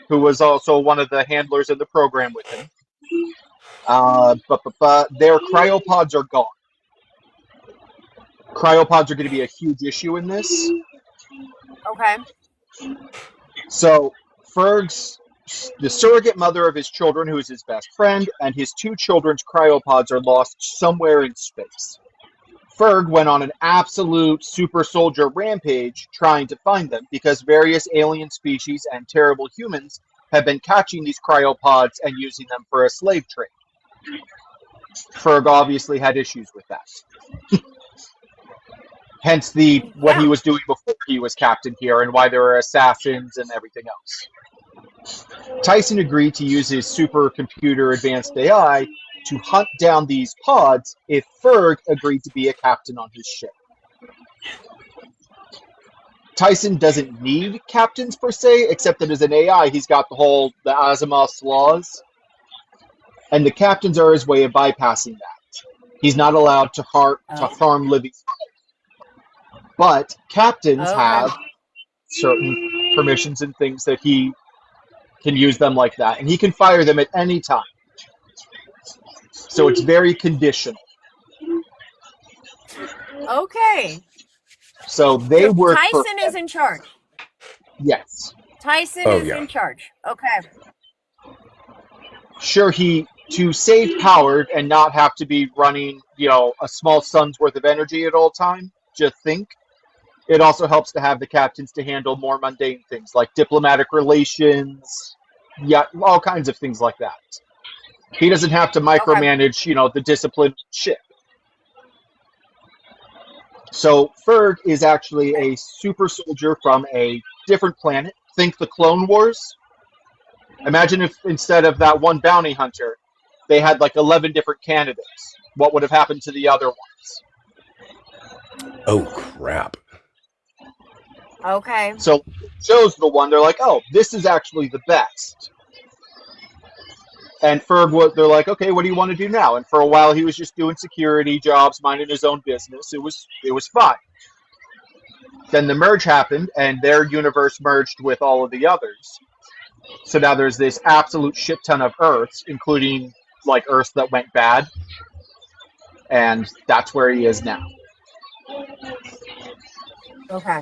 Speaker 1: who was also one of the handlers in the program with him. Their cryopods are gone. Cryopods are going to be a huge issue in this.
Speaker 2: Okay.
Speaker 1: So, the surrogate mother of his children, who is his best friend, and his 2 children's cryopods are lost somewhere in space. Ferg went on an absolute super soldier rampage trying to find them because various alien species and terrible humans have been catching these cryopods and using them for a slave trade. Ferg obviously had issues with that. Hence what he was doing before he was captain here and why there were assassins and everything else. Tyson agreed to use his supercomputer advanced AI to hunt down these pods if Ferg agreed to be a captain on his ship. Tyson doesn't need captains per se, except that as an AI, he's got the Asimov's laws, and the captains are his way of bypassing that. He's not allowed to harm living. But captains have certain permissions and things that he can use them like that, and he can fire them at any time. So it's very conditional.
Speaker 2: Okay.
Speaker 1: So they work.
Speaker 2: Tyson is in charge.
Speaker 1: Yes.
Speaker 2: Tyson
Speaker 3: Oh,
Speaker 2: is
Speaker 3: yeah.
Speaker 2: in charge. Okay.
Speaker 1: Sure, to save power and not have to be running, a small sun's worth of energy at all time, just think. It also helps to have the captains to handle more mundane things like diplomatic relations, yeah, all kinds of things like that. He doesn't have to micromanage, the discipline ship. So Ferg is actually a super soldier from a different planet. Think the Clone Wars. Imagine if instead of that one bounty hunter, they had like 11 different candidates. What would have happened to the other ones?
Speaker 3: Oh, crap.
Speaker 2: Okay.
Speaker 1: So chose the one, they're like, oh, this is actually the best. And Ferg, they're like, okay, what do you want to do now? And for a while, he was just doing security jobs, minding his own business. It was fine. Then the merge happened, and their universe merged with all of the others. So now there's this absolute shit ton of Earths, including like Earths that went bad, and that's where he is now.
Speaker 2: Okay.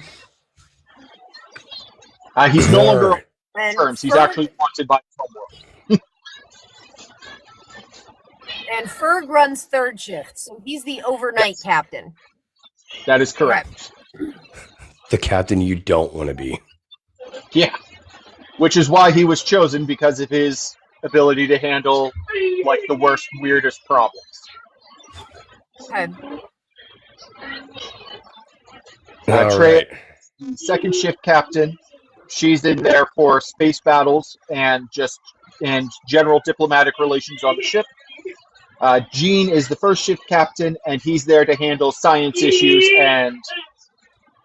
Speaker 1: He's no longer on
Speaker 2: And
Speaker 1: terms. He's
Speaker 2: Ferg-
Speaker 1: actually wanted by the world.
Speaker 2: And Ferg runs third shift, so he's the overnight captain.
Speaker 1: That is correct.
Speaker 3: The captain you don't want to be.
Speaker 1: Yeah. Which is why he was chosen, because of his ability to handle like the worst, weirdest problems.
Speaker 2: Okay.
Speaker 3: All
Speaker 1: Trey,
Speaker 3: right.
Speaker 1: second shift captain. She's in there for space battles and general diplomatic relations on the ship. Gene is the first shift captain, and he's there to handle science issues and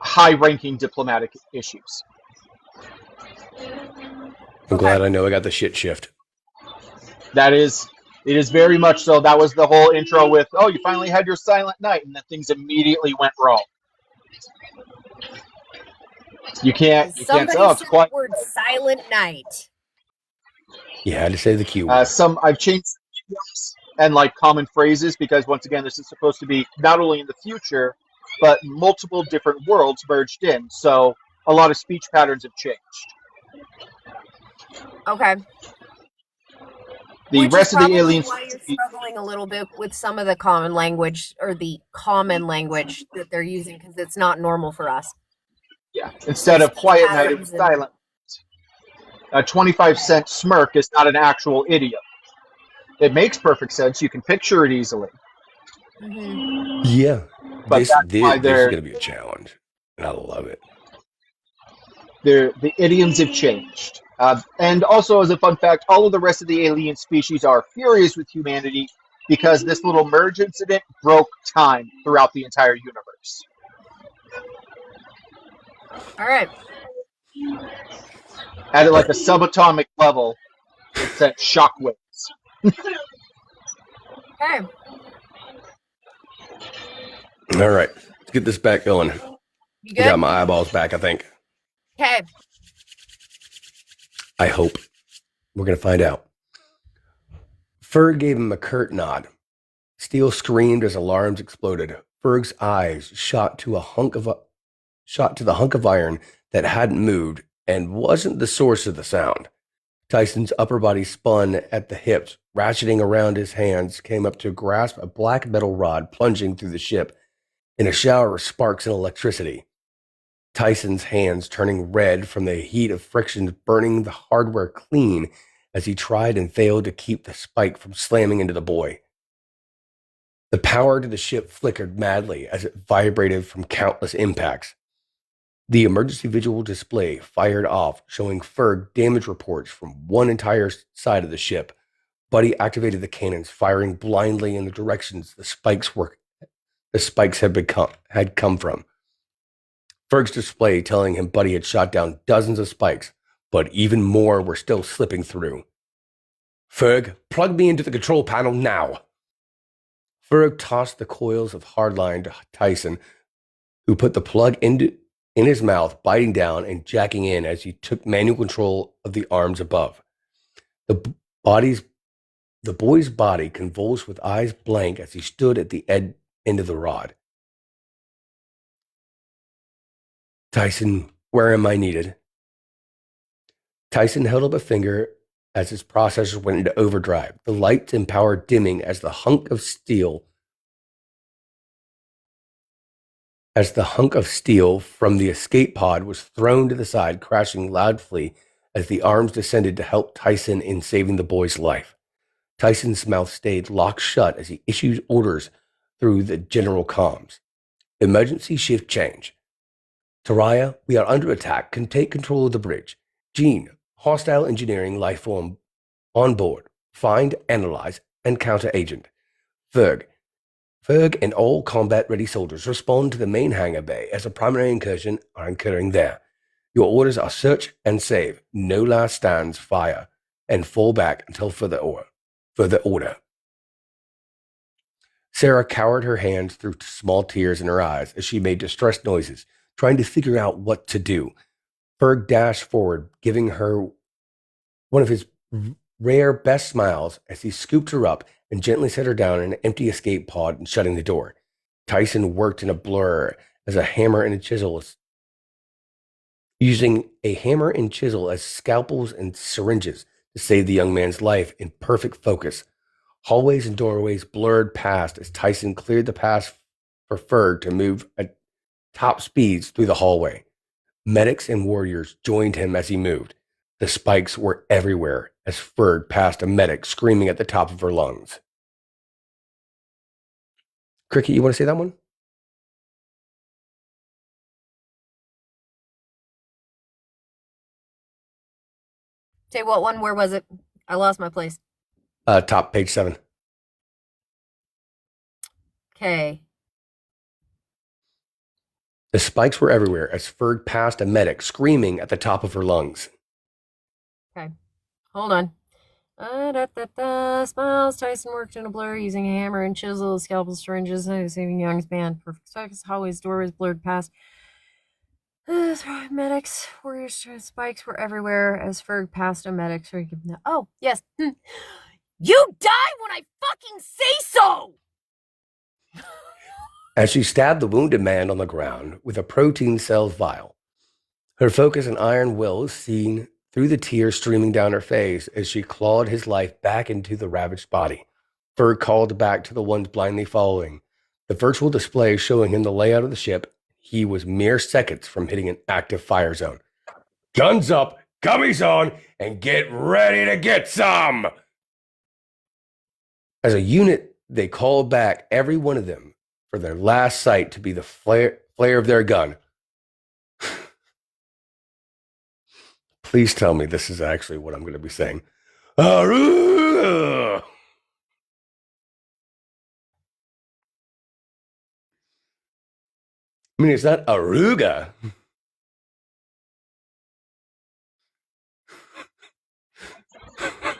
Speaker 1: high-ranking diplomatic issues.
Speaker 3: I'm glad I know I got the shit shift.
Speaker 1: It is very much so. That was the whole intro with, oh, you finally had your silent night, and then things immediately went wrong. You can't say, oh, it's quiet.
Speaker 2: The word silent night.
Speaker 3: You had to say the Q word.
Speaker 1: I've changed idioms and like common phrases because once again, this is supposed to be not only in the future, but multiple different worlds merged in. So a lot of speech patterns have changed.
Speaker 2: Okay.
Speaker 1: The rest of the aliens.
Speaker 2: Why you're struggling a little bit with some of the common language or the common language that they're using because it's not normal for us.
Speaker 1: Yeah. Instead of quiet night, it was silent. A 25-cent smirk is not an actual idiom. It makes perfect sense. You can picture it easily.
Speaker 2: Mm-hmm.
Speaker 3: Yeah.
Speaker 1: But
Speaker 3: this is going to be a challenge. And I love it.
Speaker 1: The idioms have changed. And also, as a fun fact, all of the rest of the alien species are furious with humanity because this little merge incident broke time throughout the entire universe.
Speaker 2: All right.
Speaker 1: At like a subatomic level, it sent shockwaves.
Speaker 2: Okay.
Speaker 3: All right. Let's get this back going.
Speaker 2: You good?
Speaker 3: I got my eyeballs back, I think.
Speaker 2: Okay.
Speaker 3: I hope. We're going to find out. Ferg gave him a curt nod. Steele screamed as alarms exploded. Ferg's eyes shot to the hunk of iron that hadn't moved and wasn't the source of the sound. Tyson's upper body spun at the hips, ratcheting around. His hands came up to grasp a black metal rod plunging through the ship in a shower of sparks and electricity. Tyson's hands turning red from the heat of friction, burning the hardware clean as he tried and failed to keep the spike from slamming into the boy. The power to the ship flickered madly as it vibrated from countless impacts. The emergency visual display fired off, showing Ferg damage reports from one entire side of the ship. Buddy activated the cannons, firing blindly in the directions the spikes had come from. Ferg's display telling him Buddy had shot down dozens of spikes, but even more were still slipping through. Ferg, plug me into the control panel now. Ferg tossed the coils of hardline to Tyson, who put the plug in his mouth, biting down and jacking in as he took manual control of the arms above. The boy's body convulsed with eyes blank as he stood at the end of the rod. Tyson, where am I needed? Tyson held up a finger as his processors went into overdrive, the lights and power dimming as the hunk of steel from the escape pod was thrown to the side, crashing loudly as the arms descended to help Tyson in saving the boy's life. Tyson's mouth stayed locked shut as he issued orders through the general comms. Emergency shift change. Taraya, we are under attack. Can take control of the bridge. Gene, hostile engineering life form on board. Find, analyze, and counter agent. Ferg and all combat-ready soldiers respond to the main hangar bay as a primary incursion are occurring there. Your orders are search and save, no last stands, fire, and fall back until further order. Sarah cowered her hands through small tears in her eyes as she made distressed noises, trying to figure out what to do. Ferg dashed forward, giving her one of his rare best smiles as he scooped her up and gently set her down in an empty escape pod and shutting the door. Tyson worked in a blur as a hammer and a chisel, using a hammer and chisel as scalpels and syringes to save the young man's life in perfect focus. Hallways and doorways blurred past as Tyson cleared the path for Ferg to move at top speeds through the hallway. Medics and warriors joined him as he moved. The spikes were everywhere as Ferg passed a medic screaming at the top of her lungs. Cricket, you want to say that one?
Speaker 2: Say what one? Where was it? I lost my place.
Speaker 3: Top page 7.
Speaker 2: Okay.
Speaker 3: The spikes were everywhere as Ferg passed a medic screaming at the top of her lungs.
Speaker 2: Okay. Hold on. Smiles. Tyson worked in a blur using a hammer and chisel, scalpels, syringes, saving Young's man. Perfect focus. Hallways, doorways blurred past. Medics, warriors, spikes were everywhere as Ferg passed a medic. Oh, yes. You die when I fucking say so!
Speaker 3: As she stabbed the wounded man on the ground with a protein cell vial, her focus and iron will seen through the tears streaming down her face as she clawed his life back into the ravaged body. Ferg called back to the ones blindly following. The virtual display showing him the layout of the ship, he was mere seconds from hitting an active fire zone. Guns up, gummies on, and get ready to get some! As a unit, they called back every one of them for their last sight to be the flare of their gun. Please tell me this is actually what I'm going to be saying. Aruga! I mean, it's not Aruga.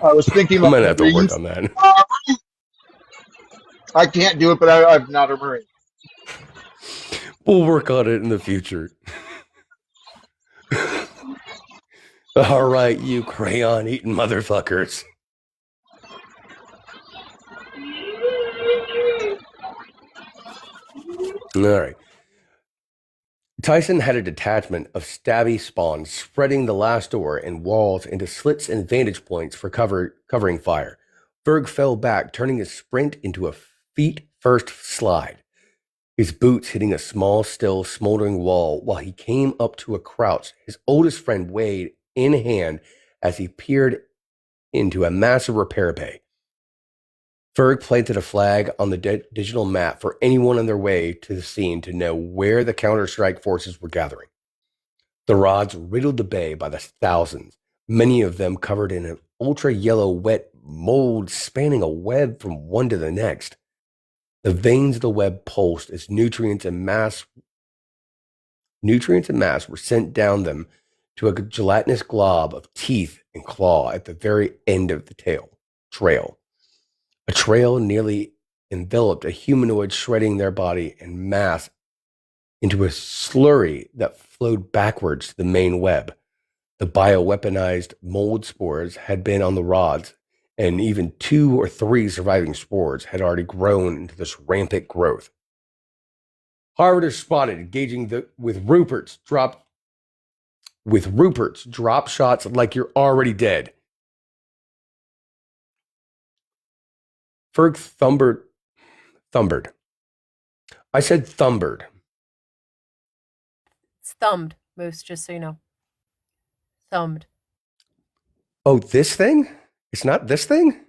Speaker 1: I was thinking
Speaker 3: I might have to work on that.
Speaker 1: I can't do it, but I'm not a Marine.
Speaker 3: We'll work on it in the future. All right, you crayon-eating motherfuckers. All right. Tyson had a detachment of stabby spawns spreading the last door and walls into slits and vantage points for covering fire. Ferg fell back, turning his sprint into a feet-first slide, his boots hitting a small, still, smoldering wall while he came up to a crouch, his oldest friend Wade in hand as he peered into a massive repair bay. Ferg planted a flag on the digital map for anyone on their way to the scene to know where the counter-strike forces were gathering. The rods riddled the bay by the thousands, many of them covered in an ultra-yellow wet mold spanning a web from one to the next. The veins of the web pulsed as nutrients and mass were sent down them to a gelatinous glob of teeth and claw at the very end of the trail. A trail nearly enveloped a humanoid shredding their body and mass into a slurry that flowed backwards to the main web. The bioweaponized mold spores had been on the rods, and even 2 or 3 surviving spores had already grown into this rampant growth. Harvarders spotted, engaging with Rupert's dropped with Rupert's drop shots like you're already dead. Ferg thumbered. I said thumbered.
Speaker 2: It's thumbed, Moose, just so you know. Thumbed.
Speaker 3: Oh, this thing? It's not this thing?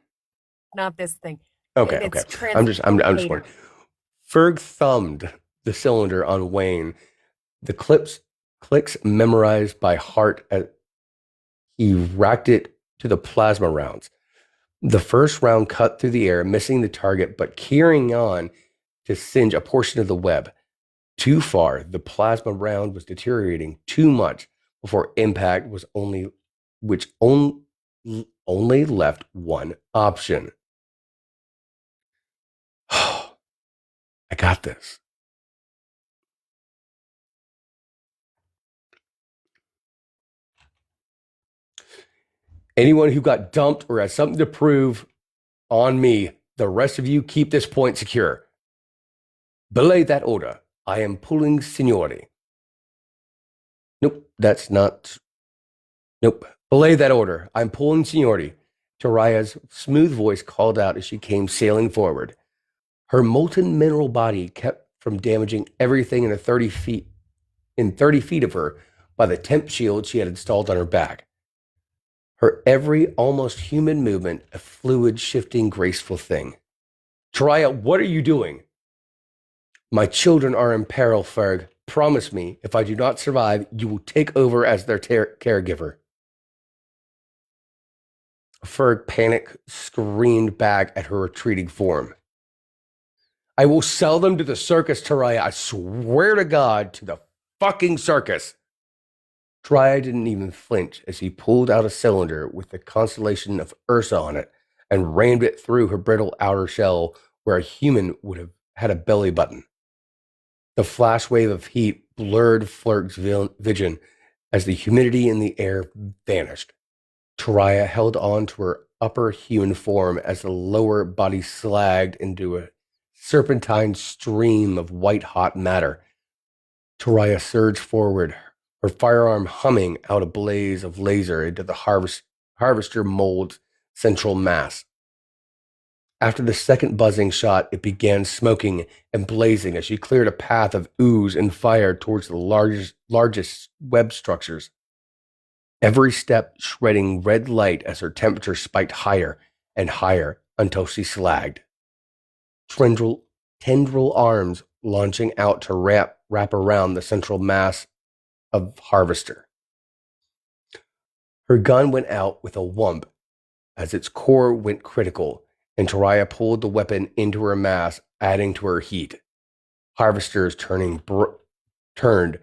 Speaker 2: Not this thing.
Speaker 3: Okay,
Speaker 2: It's
Speaker 3: okay. I'm just wondering. Ferg thumbed the cylinder on Wayne. The clicks memorized by heart as he racked it to the plasma rounds. The first round cut through the air, missing the target, but carrying on to singe a portion of the web. Too far, the plasma round was deteriorating too much before impact was only left one option. I got this. Anyone who got dumped or has something to prove on me, the rest of you keep this point secure. Belay that order. I am pulling seniority. Nope, that's not. Nope. Belay that order. I'm pulling seniority. Taraya's smooth voice called out as she came sailing forward. Her molten mineral body kept from damaging everything in 30 feet of her by the temp shield she had installed on her back. Her every almost human movement a fluid, shifting, graceful thing. Taraya, what are you doing? My children are in peril, Ferg. Promise me, if I do not survive, you will take over as their caregiver. Ferg, panic, screamed back at her retreating form. I will sell them to the circus, Taraya. I swear to God, to the fucking circus. Taraya didn't even flinch as he pulled out a cylinder with the constellation of Ursa on it and rammed it through her brittle outer shell where a human would have had a belly button. The flash wave of heat blurred Ferg's vision as the humidity in the air vanished. Taraya held on to her upper human form as the lower body slagged into a serpentine stream of white-hot matter. Taraya surged forward, her firearm humming out a blaze of laser into the harvester mold's central mass. After the second buzzing shot, it began smoking and blazing as she cleared a path of ooze and fire towards the largest web structures. Every step shredding red light as her temperature spiked higher and higher until she slagged. Tendril arms launching out to wrap around the central mass of harvester. Her gun went out with a whump as its core went critical, and Taraya pulled the weapon into her mass, adding to her heat. Harvesters turned,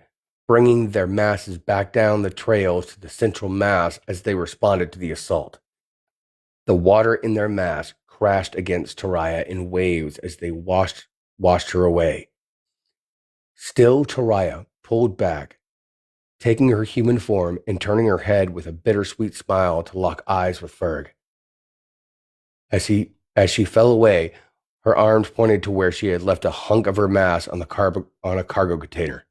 Speaker 3: bringing their masses back down the trails to the central mass as they responded to the assault. The water in their mass crashed against Taraya in waves as they washed her away. Still, Taraya pulled back, taking her human form and turning her head with a bittersweet smile to lock eyes with Ferg. As she fell away, her arms pointed to where she had left a hunk of her mass on a cargo container.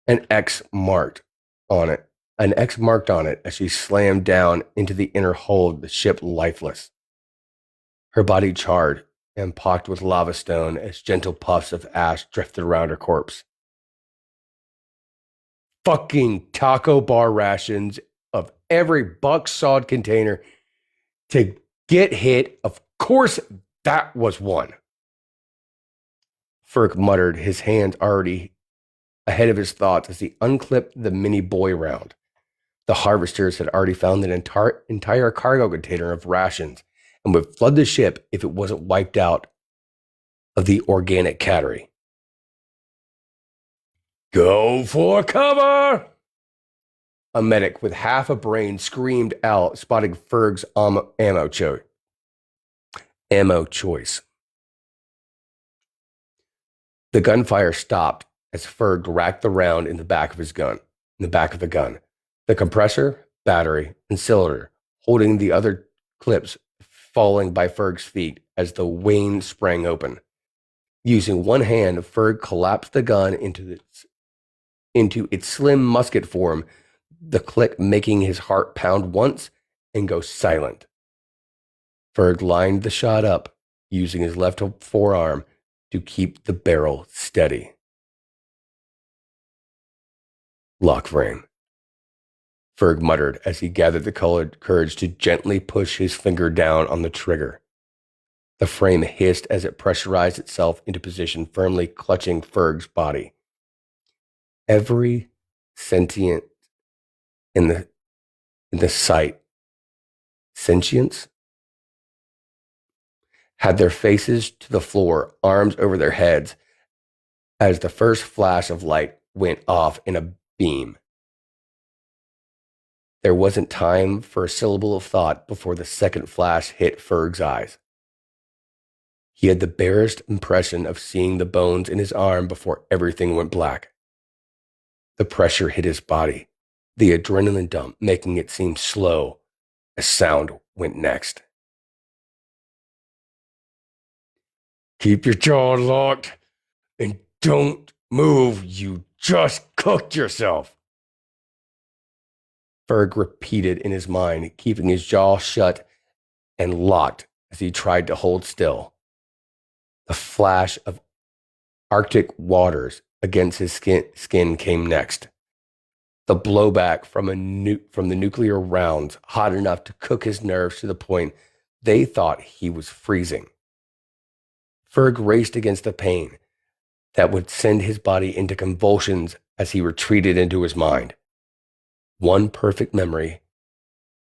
Speaker 3: An X marked on it as she slammed down into the inner hull of the ship lifeless. Her body charred and pocked with lava stone as gentle puffs of ash drifted around her corpse. Fucking taco bar rations of every buck-sawed container to get hit. Of course, that was one. Ferg muttered, his hands already ahead of his thoughts as he unclipped the mini boy round. The harvesters had already found an entire cargo container of rations and would flood the ship if it wasn't wiped out of the organic cattery. Go for cover! A medic with half a brain screamed out, spotting Ferg's ammo choice. The gunfire stopped as Ferg racked the round in the back of the gun. The compressor, battery, and cylinder, holding the other clips falling by Ferg's feet as the wane sprang open. Using one hand, Ferg collapsed the gun into its slim musket form, the click making his heart pound once and go silent. Ferg lined the shot up, using his left forearm to keep the barrel steady. Lock frame. Ferg muttered as he gathered the courage to gently push his finger down on the trigger. The frame hissed as it pressurized itself into position, firmly clutching Ferg's body. Every sentient in the site, sentience, had their faces to the floor, arms over their heads, as the first flash of light went off in a beam. There wasn't time for a syllable of thought before the second flash hit Ferg's eyes. He had the barest impression of seeing the bones in his arm before everything went black. The pressure hit his body, the adrenaline dump making it seem slow. A sound went next. Keep your jaw locked and don't move. You just cooked yourself. Ferg repeated in his mind, keeping his jaw shut and locked as he tried to hold still. The flash of Arctic waters against his skin came next. The blowback from the nuclear rounds, hot enough to cook his nerves to the point they thought he was freezing. Ferg raced against the pain that would send his body into convulsions as he retreated into his mind. One perfect memory,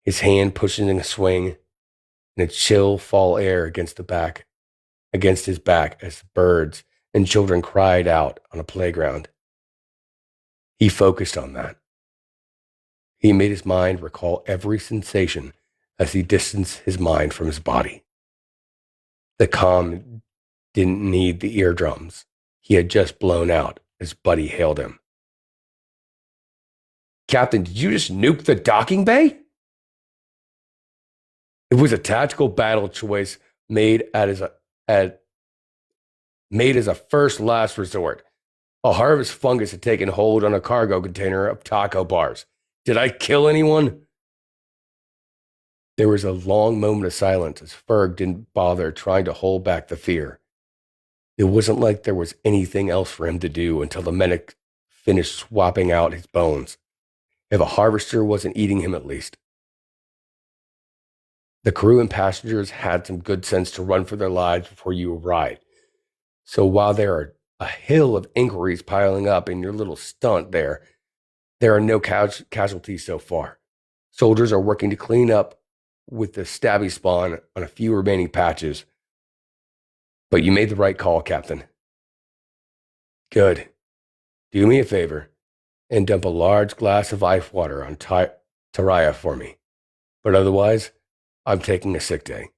Speaker 3: his hand pushing a swing, and a chill fall air against his back as birds and children cried out on a playground. He focused on that. He made his mind recall every sensation as he distanced his mind from his body. The calm didn't need the eardrums. He had just blown out as Buddy hailed him. Captain, did you just nuke the docking bay? It was a tactical battle choice made as a first last resort. A harvest fungus had taken hold on a cargo container of taco bars. Did I kill anyone? There was a long moment of silence as Ferg didn't bother trying to hold back the fear. It wasn't like there was anything else for him to do until the medic finished swapping out his bones. If a harvester wasn't eating him, at least. The crew and passengers had some good sense to run for their lives before you arrived. So while there are a hill of inquiries piling up in your little stunt there are no casualties so far. Soldiers are working to clean up with the stabby spawn on a few remaining patches. But you made the right call, Captain. Good. Do me a favor and dump a large glass of ice water on Taraya for me. But otherwise, I'm taking a sick day.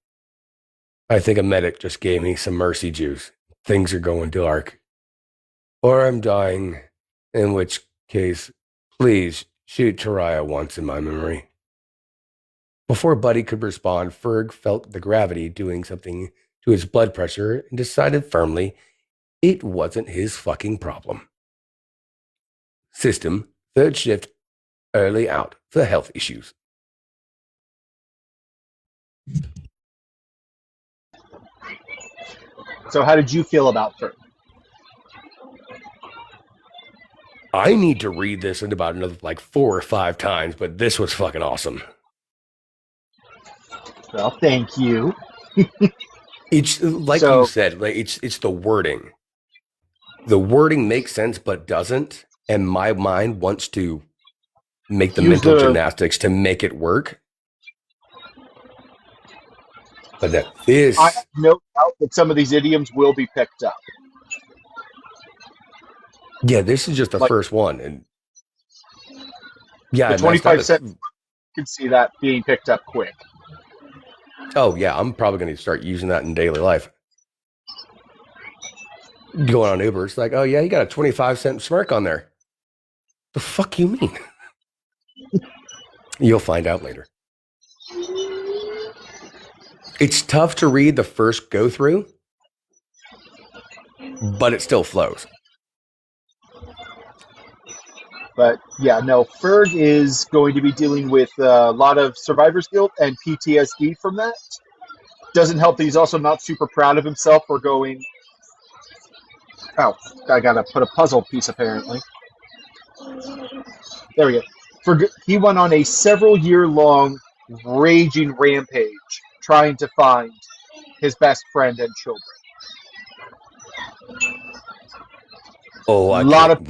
Speaker 3: I think a medic just gave me some mercy juice. Things are going dark. Or I'm dying, in which case, please shoot Taraya once in my memory. Before Buddy could respond, Ferg felt the gravity doing something to his blood pressure and decided firmly it wasn't his fucking problem. System, third shift, early out for health issues.
Speaker 1: So how did you feel about Ferg?
Speaker 3: I need to read this in about another 4 or 5 times, but this was fucking awesome.
Speaker 1: Well, thank you.
Speaker 3: It's like you said, it's the wording. The wording makes sense, but doesn't. And my mind wants to make the mental gymnastics to make it work. But
Speaker 1: I have no doubt that some of these idioms will be picked up.
Speaker 3: Yeah, this is just the first one, and yeah,
Speaker 1: the 25 cents. You can see that being picked up quick.
Speaker 3: Oh yeah, I'm probably going to start using that in daily life. Going on Uber, it's like, oh yeah, you got a 25-cent smirk on there. The fuck you mean? You'll find out later. It's tough to read the first go through, but it still flows.
Speaker 1: But yeah, no, Ferg is going to be dealing with a lot of survivor's guilt and PTSD from that. Doesn't help that he's also not super proud of himself for going. Oh, I gotta put a puzzle piece apparently. There we go. He went on a several-year-long raging rampage trying to find his best friend and children.
Speaker 3: Oh,
Speaker 1: A lot of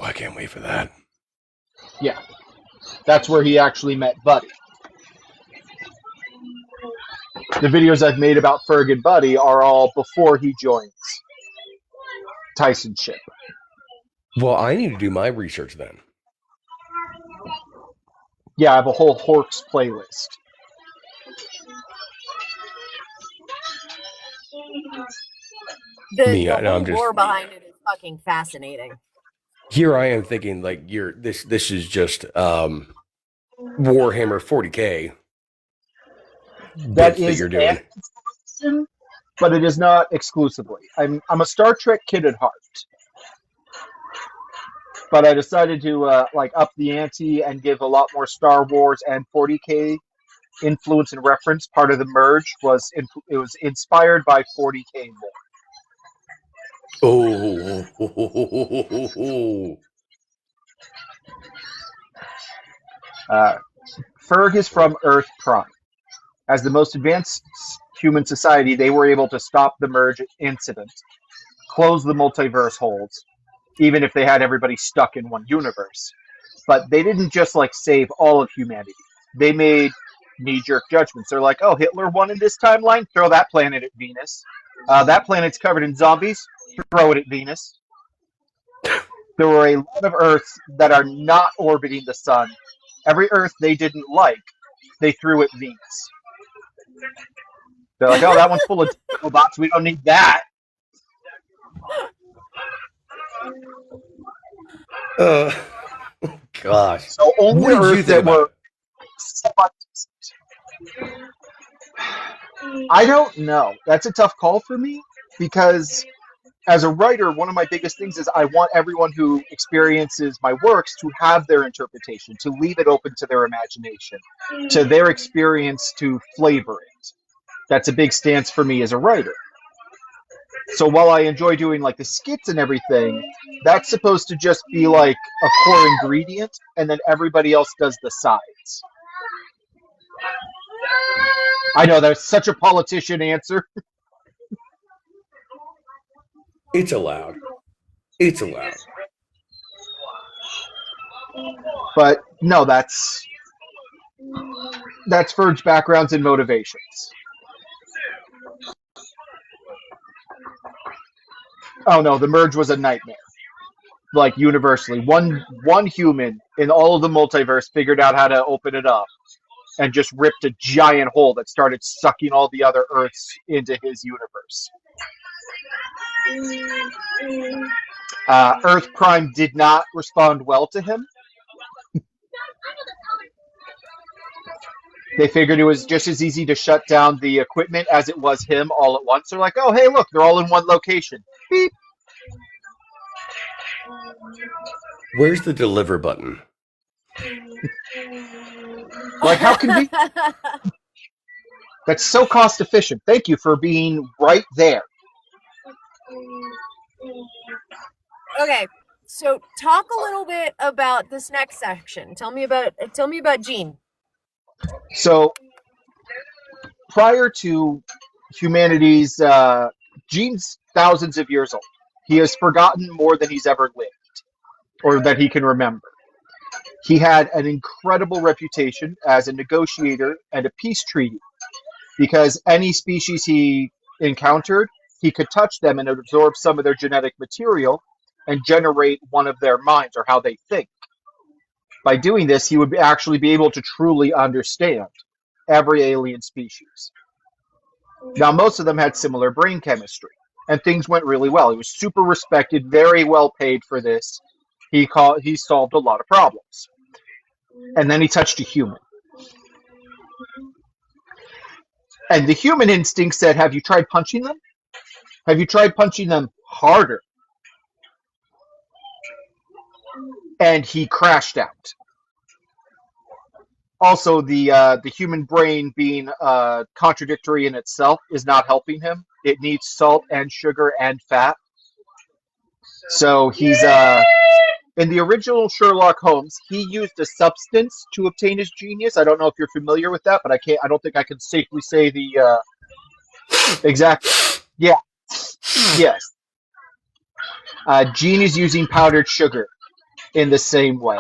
Speaker 3: I can't wait for that.
Speaker 1: yeah, that's where he actually met Buddy. The videos I've made about Ferg and Buddy are all before he joins Tyson's ship.
Speaker 3: Well, I need to do my research then.
Speaker 1: Yeah, I have a whole Horcs playlist.
Speaker 2: The whole lore behind it is fucking fascinating.
Speaker 3: Here I am thinking like this is just Warhammer 40K.
Speaker 1: That is you're doing. But it is not exclusively. I'm a Star Trek kid at heart. But I decided to up the ante and give a lot more Star Wars and 40K influence and reference. Part of the merge was inspired by 40K lore.
Speaker 3: Oh.
Speaker 1: Ferg is from Earth Prime. As the most advanced human society, they were able to stop the merge incident, close the multiverse holes, even if they had everybody stuck in one universe. But they didn't just save all of humanity. They made knee-jerk judgments. They're like, oh, Hitler won in this timeline? Throw that planet at Venus. That planet's covered in zombies? Throw it at Venus. There were a lot of Earths that are not orbiting the sun. Every Earth they didn't like, they threw at Venus. They're like, oh, that one's full of robots. We don't need that.
Speaker 3: Gosh.
Speaker 1: So only Earth that were somewhat decent. I don't know. That's a tough call for me because as a writer, one of my biggest things is I want everyone who experiences my works to have their interpretation, to leave it open to their imagination, to their experience to flavor it. That's a big stance for me as a writer. So while I enjoy doing the skits and everything, that's supposed to just be a core ingredient, and then everybody else does the sides. I know that's such a politician answer.
Speaker 3: It's allowed. It's allowed.
Speaker 1: But no, that's Ferg's backgrounds and motivations. Oh no, the merge was a nightmare. Universally. One human in all of the multiverse figured out how to open it up and just ripped a giant hole that started sucking all the other Earths into his universe. Earth Prime did not respond well to him. They figured it was just as easy to shut down the equipment as it was him all at once. They're like, oh, hey, look, they're all in one location. Beep.
Speaker 3: Where's the deliver button?
Speaker 1: How convenient. That's so cost efficient. Thank you for being right there.
Speaker 2: Okay, so talk a little bit about this next section. Tell me about Gene.
Speaker 1: So, prior to humanity's, Gene's thousands of years old. He has forgotten more than he's ever lived, or that he can remember. He had an incredible reputation as a negotiator and a peace treaty, because any species he encountered, he could touch them and absorb some of their genetic material and generate one of their minds or how they think. By doing this, he would actually be able to truly understand every alien species. Now, most of them had similar brain chemistry, and things went really well. He was super respected, very well paid for this. He solved a lot of problems. And then he touched a human. And the human instinct said, have you tried punching them? Have you tried punching them harder? and he crashed out. Also, the human brain being contradictory in itself is not helping him. It needs salt and sugar and fat. So he's in the original Sherlock Holmes, he used a substance to obtain his genius. I don't know if you're familiar with that, but I don't think I can safely say the exact. Yeah, yes. Gene is using powdered sugar in the same way.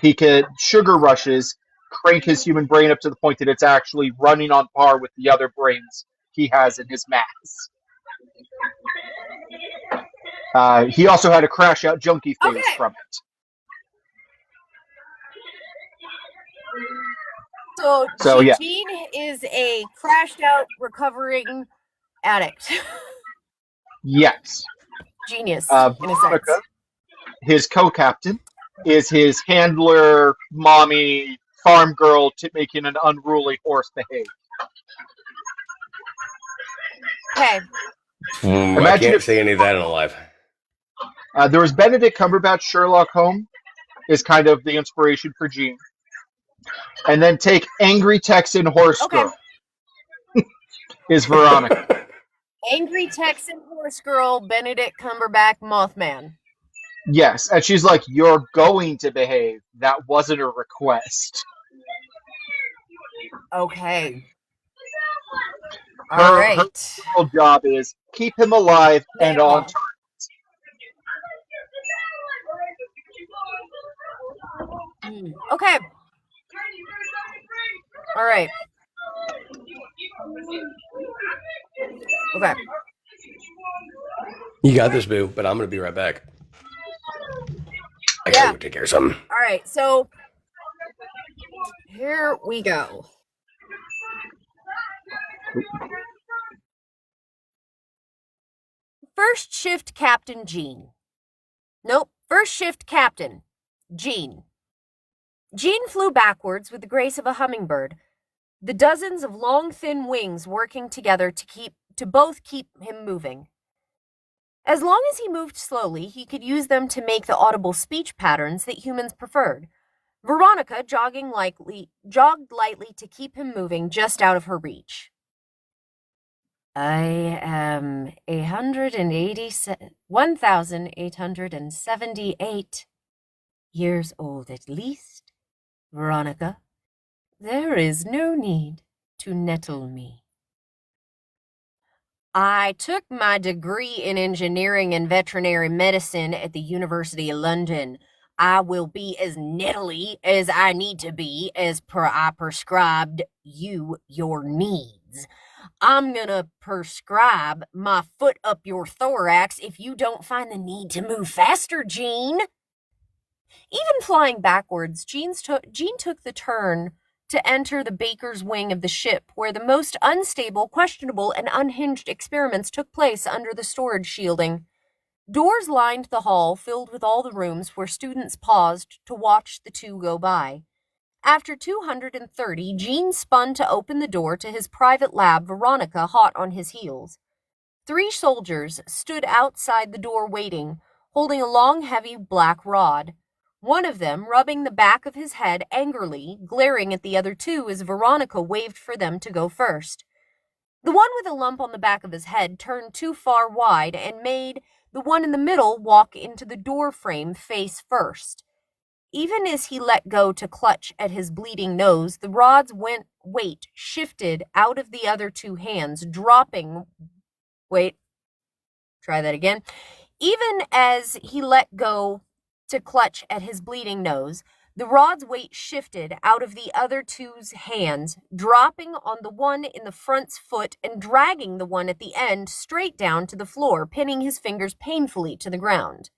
Speaker 1: He could sugar rushes crank his human brain up to the point that it's actually running on par with the other brains he has in his mass. He also had a crash out junkie phase from it.
Speaker 2: So yeah. Gene is a crashed out recovering addict.
Speaker 1: Yes.
Speaker 2: Genius, in a sense.
Speaker 1: His co-captain, is his handler, mommy, farm girl making an unruly horse behave.
Speaker 2: Okay.
Speaker 3: I can't say any of that in a life.
Speaker 1: There was Benedict Cumberbatch. Sherlock Holmes is kind of the inspiration for Gene. And then take Angry Texan Horse Girl. Is Veronica.
Speaker 2: Angry Texan Horse Girl, Benedict Cumberbatch, Mothman.
Speaker 1: Yes, and she's like, "You're going to behave. That wasn't a request."
Speaker 2: Okay. All right.
Speaker 1: Her whole job is keep him alive and on target.
Speaker 2: Okay. All right. Okay.
Speaker 3: You got this, boo, but I'm going to be right back. I gotta go take care of something.
Speaker 2: All right, so here we go. First shift Captain Gene. Nope, first shift Captain Gene. Gene flew backwards with the grace of a hummingbird, the dozens of long, thin wings working together to both keep him moving. As long as he moved slowly, he could use them to make the audible speech patterns that humans preferred. Veronica jogged lightly to keep him moving just out of her reach. I am 1,878 years old at least, Veronica. There is no need to nettle me. I took my degree in engineering and veterinary medicine at the University of London. I will be as nettly as I need to be as per I prescribed you your needs. I'm gonna prescribe my foot up your thorax if you don't find the need to move faster, Gene. Even flying backwards, Gene took the turn to enter the baker's wing of the ship, where the most unstable, questionable, and unhinged experiments took place under the storage shielding. Doors lined the hall, filled with all the rooms where students paused to watch the two go by. After 230, Gene spun to open the door to his private lab, Veronica hot on his heels. 3 soldiers stood outside the door waiting, holding a long, heavy black rod. One of them rubbing the back of his head angrily, glaring at the other 2 as Veronica waved for them to go first. The one with a lump on the back of his head turned too far wide and made the one in the middle walk into the door frame face first. Even as he let go to clutch at his bleeding nose, the rod's weight shifted out of the other 2 hands, dropping... Wait. Try that again. Even as he let go to clutch at his bleeding nose, the rod's weight shifted out of the other 2's hands, dropping on the one in the front's foot and dragging the one at the end straight down to the floor, pinning his fingers painfully to the ground.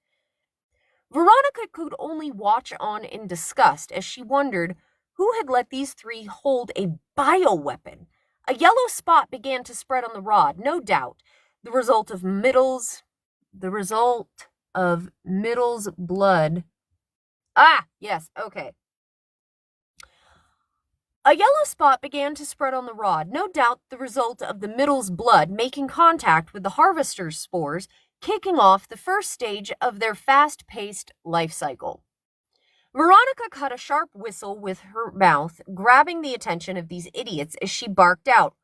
Speaker 2: Veronica could only watch on in disgust as she wondered who had let these 3 hold a bioweapon. A yellow spot began to spread on the rod, no doubt, the result of Middle's blood. Ah, yes, okay. A yellow spot began to spread on the rod, no doubt the result of the Middle's blood making contact with the harvester's spores kicking off the first stage of their fast-paced life cycle. Veronica cut a sharp whistle with her mouth, grabbing the attention of these idiots as she barked out,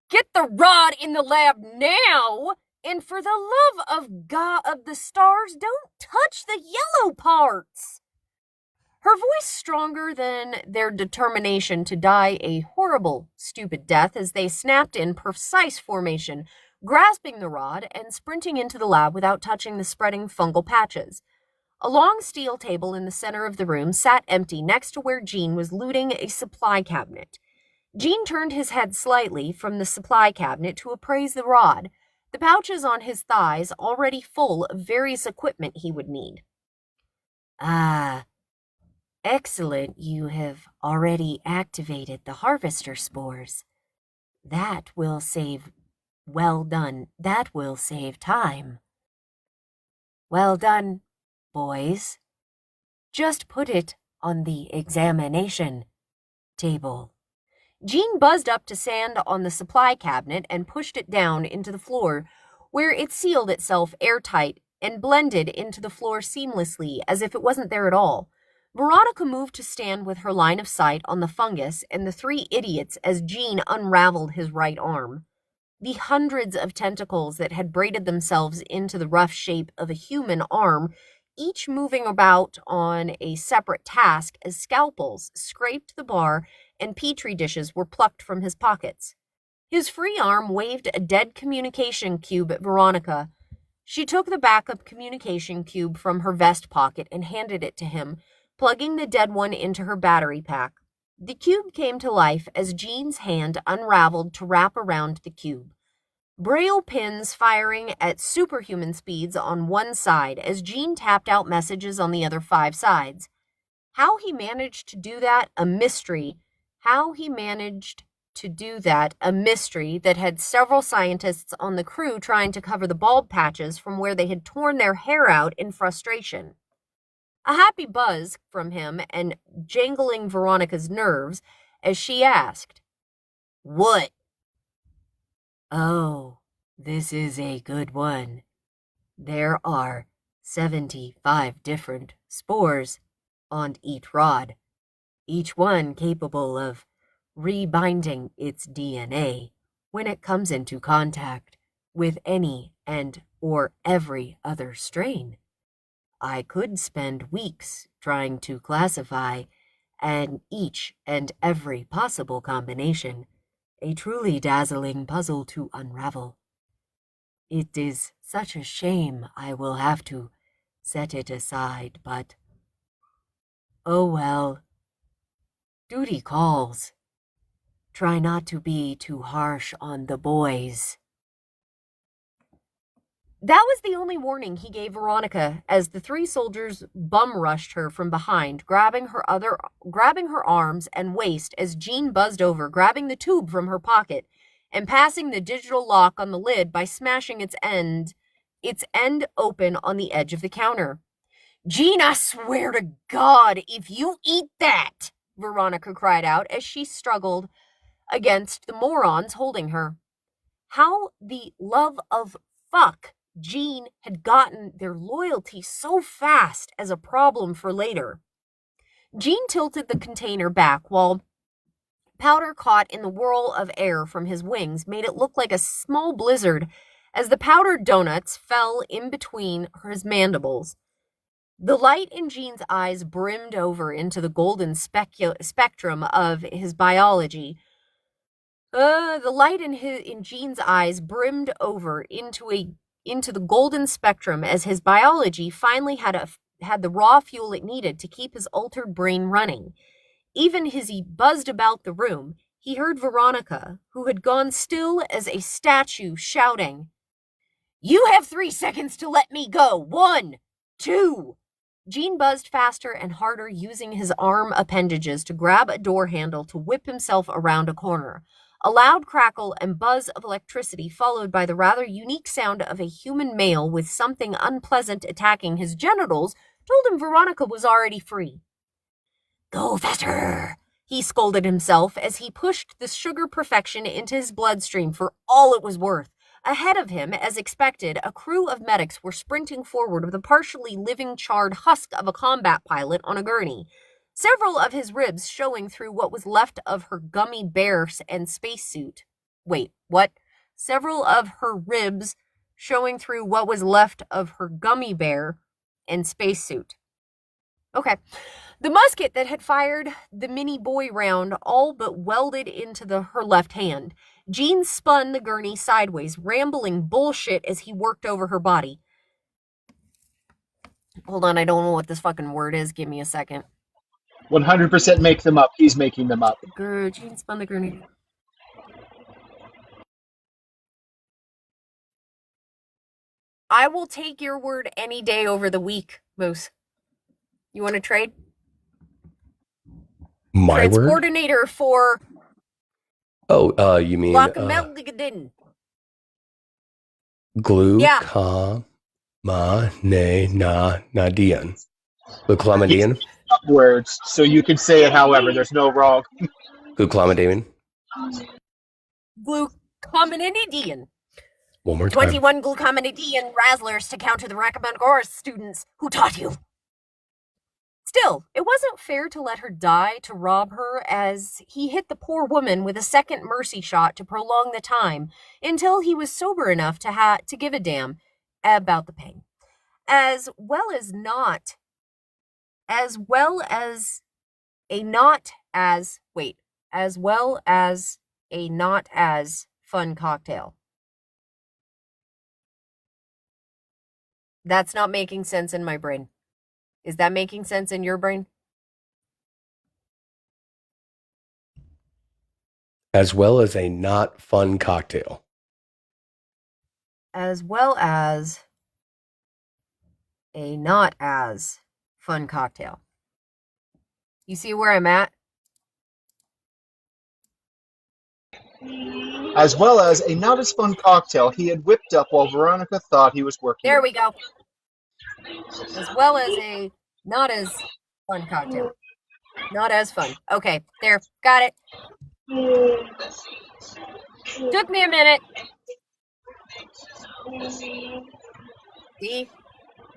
Speaker 2: "Get the rod in the lab now! And for the love of God of the stars, don't touch the yellow parts!" Her voice stronger than their determination to die a horrible, stupid death as they snapped in precise formation, grasping the rod and sprinting into the lab without touching the spreading fungal patches. A long steel table in the center of the room sat empty next to where Gene was looting a supply cabinet. Gene turned his head slightly from the supply cabinet to appraise the rod, the pouches on his thighs already full of various equipment he would need. "Ah, excellent. You have already activated the harvester spores. That will save... Well done. That will save time. Well done, boys. Just put it on the examination table." Gene buzzed up to sand on the supply cabinet and pushed it down into the floor, where it sealed itself airtight and blended into the floor seamlessly as if it wasn't there at all. Veronica moved to stand with her line of sight on the fungus and the three idiots as Gene unraveled his right arm. The hundreds of tentacles that had braided themselves into the rough shape of a human arm, each moving about on a separate task as scalpels scraped the bar and petri dishes were plucked from his pockets. His free arm waved a dead communication cube at Veronica. She took the backup communication cube from her vest pocket and handed it to him, plugging the dead one into her battery pack. The cube came to life as Gene's hand unraveled to wrap around the cube. Braille pins firing at superhuman speeds on one side as Gene tapped out messages on the other 5 sides. How he managed to do that, a mystery. A mystery that had several scientists on the crew trying to cover the bald patches from where they had torn their hair out in frustration. A happy buzz from him and jangling Veronica's nerves as she asked, "What?" "Oh, this is a good one. There are 75 different spores on each rod, each one capable of rebinding its DNA when it comes into contact with any and or every other strain. I could spend weeks trying to classify each and every possible combination, a truly dazzling puzzle to unravel. It is such a shame I will have to set it aside, but oh well. Duty calls. Try not to be too harsh on the boys." That was the only warning he gave Veronica as the 3 soldiers bum-rushed her from behind, grabbing her arms and waist as Gene buzzed over, grabbing the tube from her pocket and passing the digital lock on the lid by smashing its end open on the edge of the counter. "Gene, I swear to God, if you eat that," Veronica cried out as she struggled against the morons holding her. How the love of fuck Gene had gotten their loyalty so fast as a problem for later. Gene tilted the container back while powder caught in the whirl of air from his wings made it look like a small blizzard as the powdered donuts fell in between his mandibles. The light in Gene's eyes brimmed over into the golden spectrum of his biology. The light in Gene's eyes brimmed over into the golden spectrum as his biology finally had the raw fuel it needed to keep his altered brain running. Even as he buzzed about the room, he heard Veronica, who had gone still as a statue, shouting, "You have 3 seconds to let me go. 1, 2. Gene buzzed faster and harder, using his arm appendages to grab a door handle to whip himself around a corner. A loud crackle and buzz of electricity, followed by the rather unique sound of a human male with something unpleasant attacking his genitals, told him Veronica was already free. "Go faster," he scolded himself as he pushed the sugar perfection into his bloodstream for all it was worth, Ahead of him, as expected, a crew of medics were sprinting forward with a partially living charred husk of a combat pilot on a gurney, several of his ribs showing through what was left of her gummy bear and spacesuit. Wait, what? Several of her ribs showing through what was left of her gummy bear and spacesuit. Okay. The musket that had fired the mini boy round all but welded into her left hand. Jean spun the gurney sideways, rambling bullshit as he worked over her body. Hold on, I don't know what this fucking word is. Give me a second.
Speaker 1: 100% make them up. He's making them up.
Speaker 2: Jean spun the gurney. I will take your word any day over the week, Moose. You want to trade?
Speaker 3: My word?
Speaker 2: Coordinator for...
Speaker 3: Oh, you mean... Glue,
Speaker 2: yeah.
Speaker 3: Nadian. Glucosamidine?
Speaker 1: Words, so you can say it however. There's no wrong.
Speaker 3: Glucosamidine?
Speaker 2: Glucosamidine.
Speaker 3: One more time.
Speaker 2: 21 glucosamidine razzlers to counter the recommend course students who taught you. Still, it wasn't fair to let her die to rob her, as he hit the poor woman with a second mercy shot to prolong the time until he was sober enough to give a damn about the pain. As well as a not as fun cocktail. That's not making sense in my brain. Is that making sense in your brain?
Speaker 3: As well as a not fun cocktail.
Speaker 2: As well as a not as fun cocktail. You see where I'm at?
Speaker 1: As well as a not as fun cocktail he had whipped up while Veronica thought he was working.
Speaker 2: There we go. As well as a not as fun cocktail. Not as fun. Okay, there. Got it. Took me a minute. See?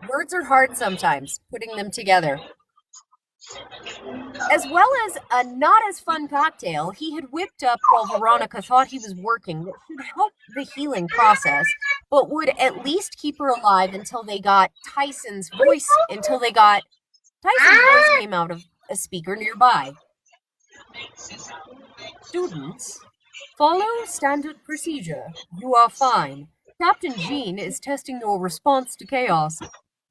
Speaker 2: Words are hard sometimes, putting them together. As well as a not as fun cocktail he had whipped up while Veronica thought he was working that should help the healing process, but would at least keep her alive until Tyson's voice came out of a speaker nearby. Students, follow standard procedure. You are fine. Captain Jean is testing your response to chaos.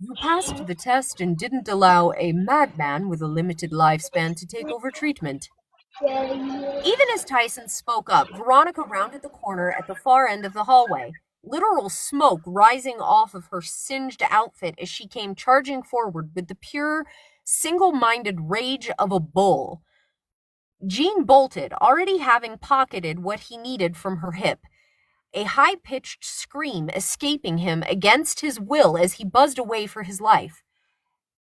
Speaker 2: You passed the test and didn't allow a madman with a limited lifespan to take over treatment. Even as Tyson spoke up, Veronica rounded the corner at the far end of the hallway, literal smoke rising off of her singed outfit as she came charging forward with the pure, single-minded rage of a bull. Jean bolted, already having pocketed what he needed from her hip, a high-pitched scream escaping him against his will as he buzzed away for his life.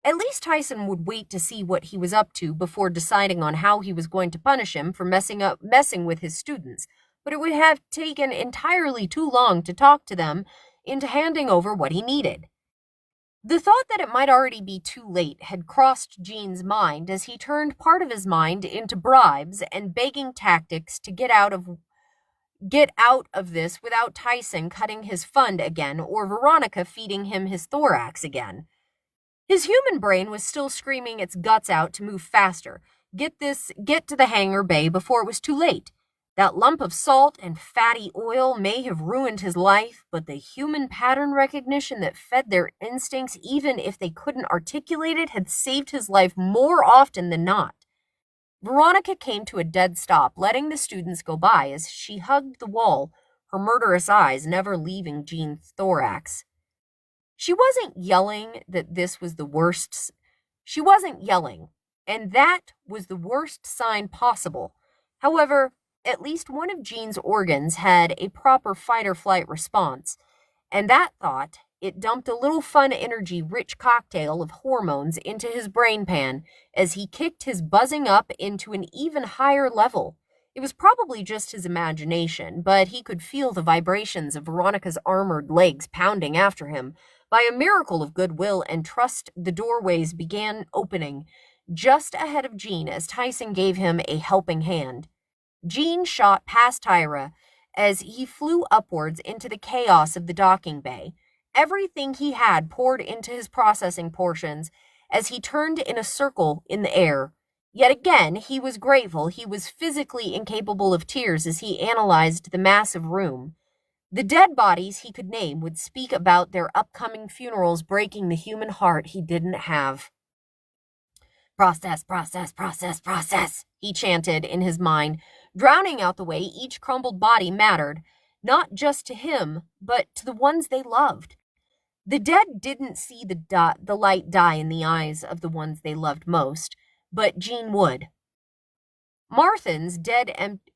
Speaker 2: At least Tyson would wait to see what he was up to before deciding on how he was going to punish him for messing with his students, but it would have taken entirely too long to talk to them into handing over what he needed. The thought that it might already be too late had crossed Jean's mind as he turned part of his mind into bribes and begging tactics to get out of this without Tyson cutting his fund again or Veronica feeding him his thorax again. His human brain was still screaming its guts out to move faster, get to the hangar bay before it was too late. That lump of salt and fatty oil may have ruined his life, but the human pattern recognition that fed their instincts, even if they couldn't articulate it, had saved his life more often than not. Veronica came to a dead stop, letting the students go by as she hugged the wall, her murderous eyes never leaving Jean's thorax. She wasn't yelling that this was the worst. She wasn't yelling, and that was the worst sign possible. However, at least one of Jean's organs had a proper fight-or-flight response, and that thought, it dumped a little fun energy-rich cocktail of hormones into his brain pan as he kicked his buzzing up into an even higher level. It was probably just his imagination, but he could feel the vibrations of Veronica's armored legs pounding after him. By a miracle of goodwill and trust, the doorways began opening just ahead of Jean as Tyson gave him a helping hand. Jean shot past Tyra as he flew upwards into the chaos of the docking bay. Everything he had poured into his processing portions as he turned in a circle in the air. Yet again, he was grateful he was physically incapable of tears as he analyzed the massive room. The dead bodies he could name would speak about their upcoming funerals breaking the human heart he didn't have. Process, process, process, process, he chanted in his mind, drowning out the way each crumbled body mattered, not just to him, but to the ones they loved. The dead didn't see the light die in the eyes of the ones they loved most, but Jean would. Matherin's dead empty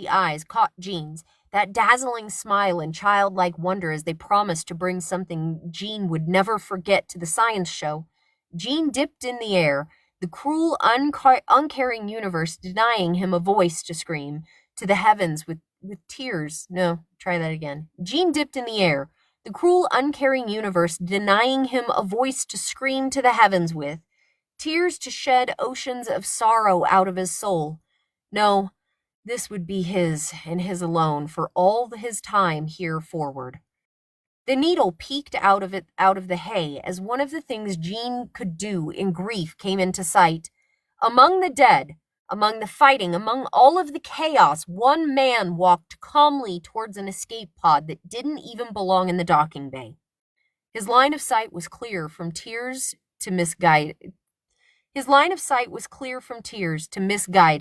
Speaker 2: eyes caught Jean's, that dazzling smile and childlike wonder as they promised to bring something Jean would never forget to the science show. Jean dipped in the air, the cruel, uncaring universe denying him a voice to scream to the heavens with tears. No, try that again. Jean dipped in the air, the cruel, uncaring universe denying him a voice to scream to the heavens with, tears to shed oceans of sorrow out of his soul. No, this would be his and his alone for all his time here forward. The needle peeked out of the hay as one of the things Jean could do in grief came into sight. Among the dead, among the fighting, among all of the chaos, one man walked calmly towards an escape pod that didn't even belong in the docking bay. His line of sight was clear from tears to misguide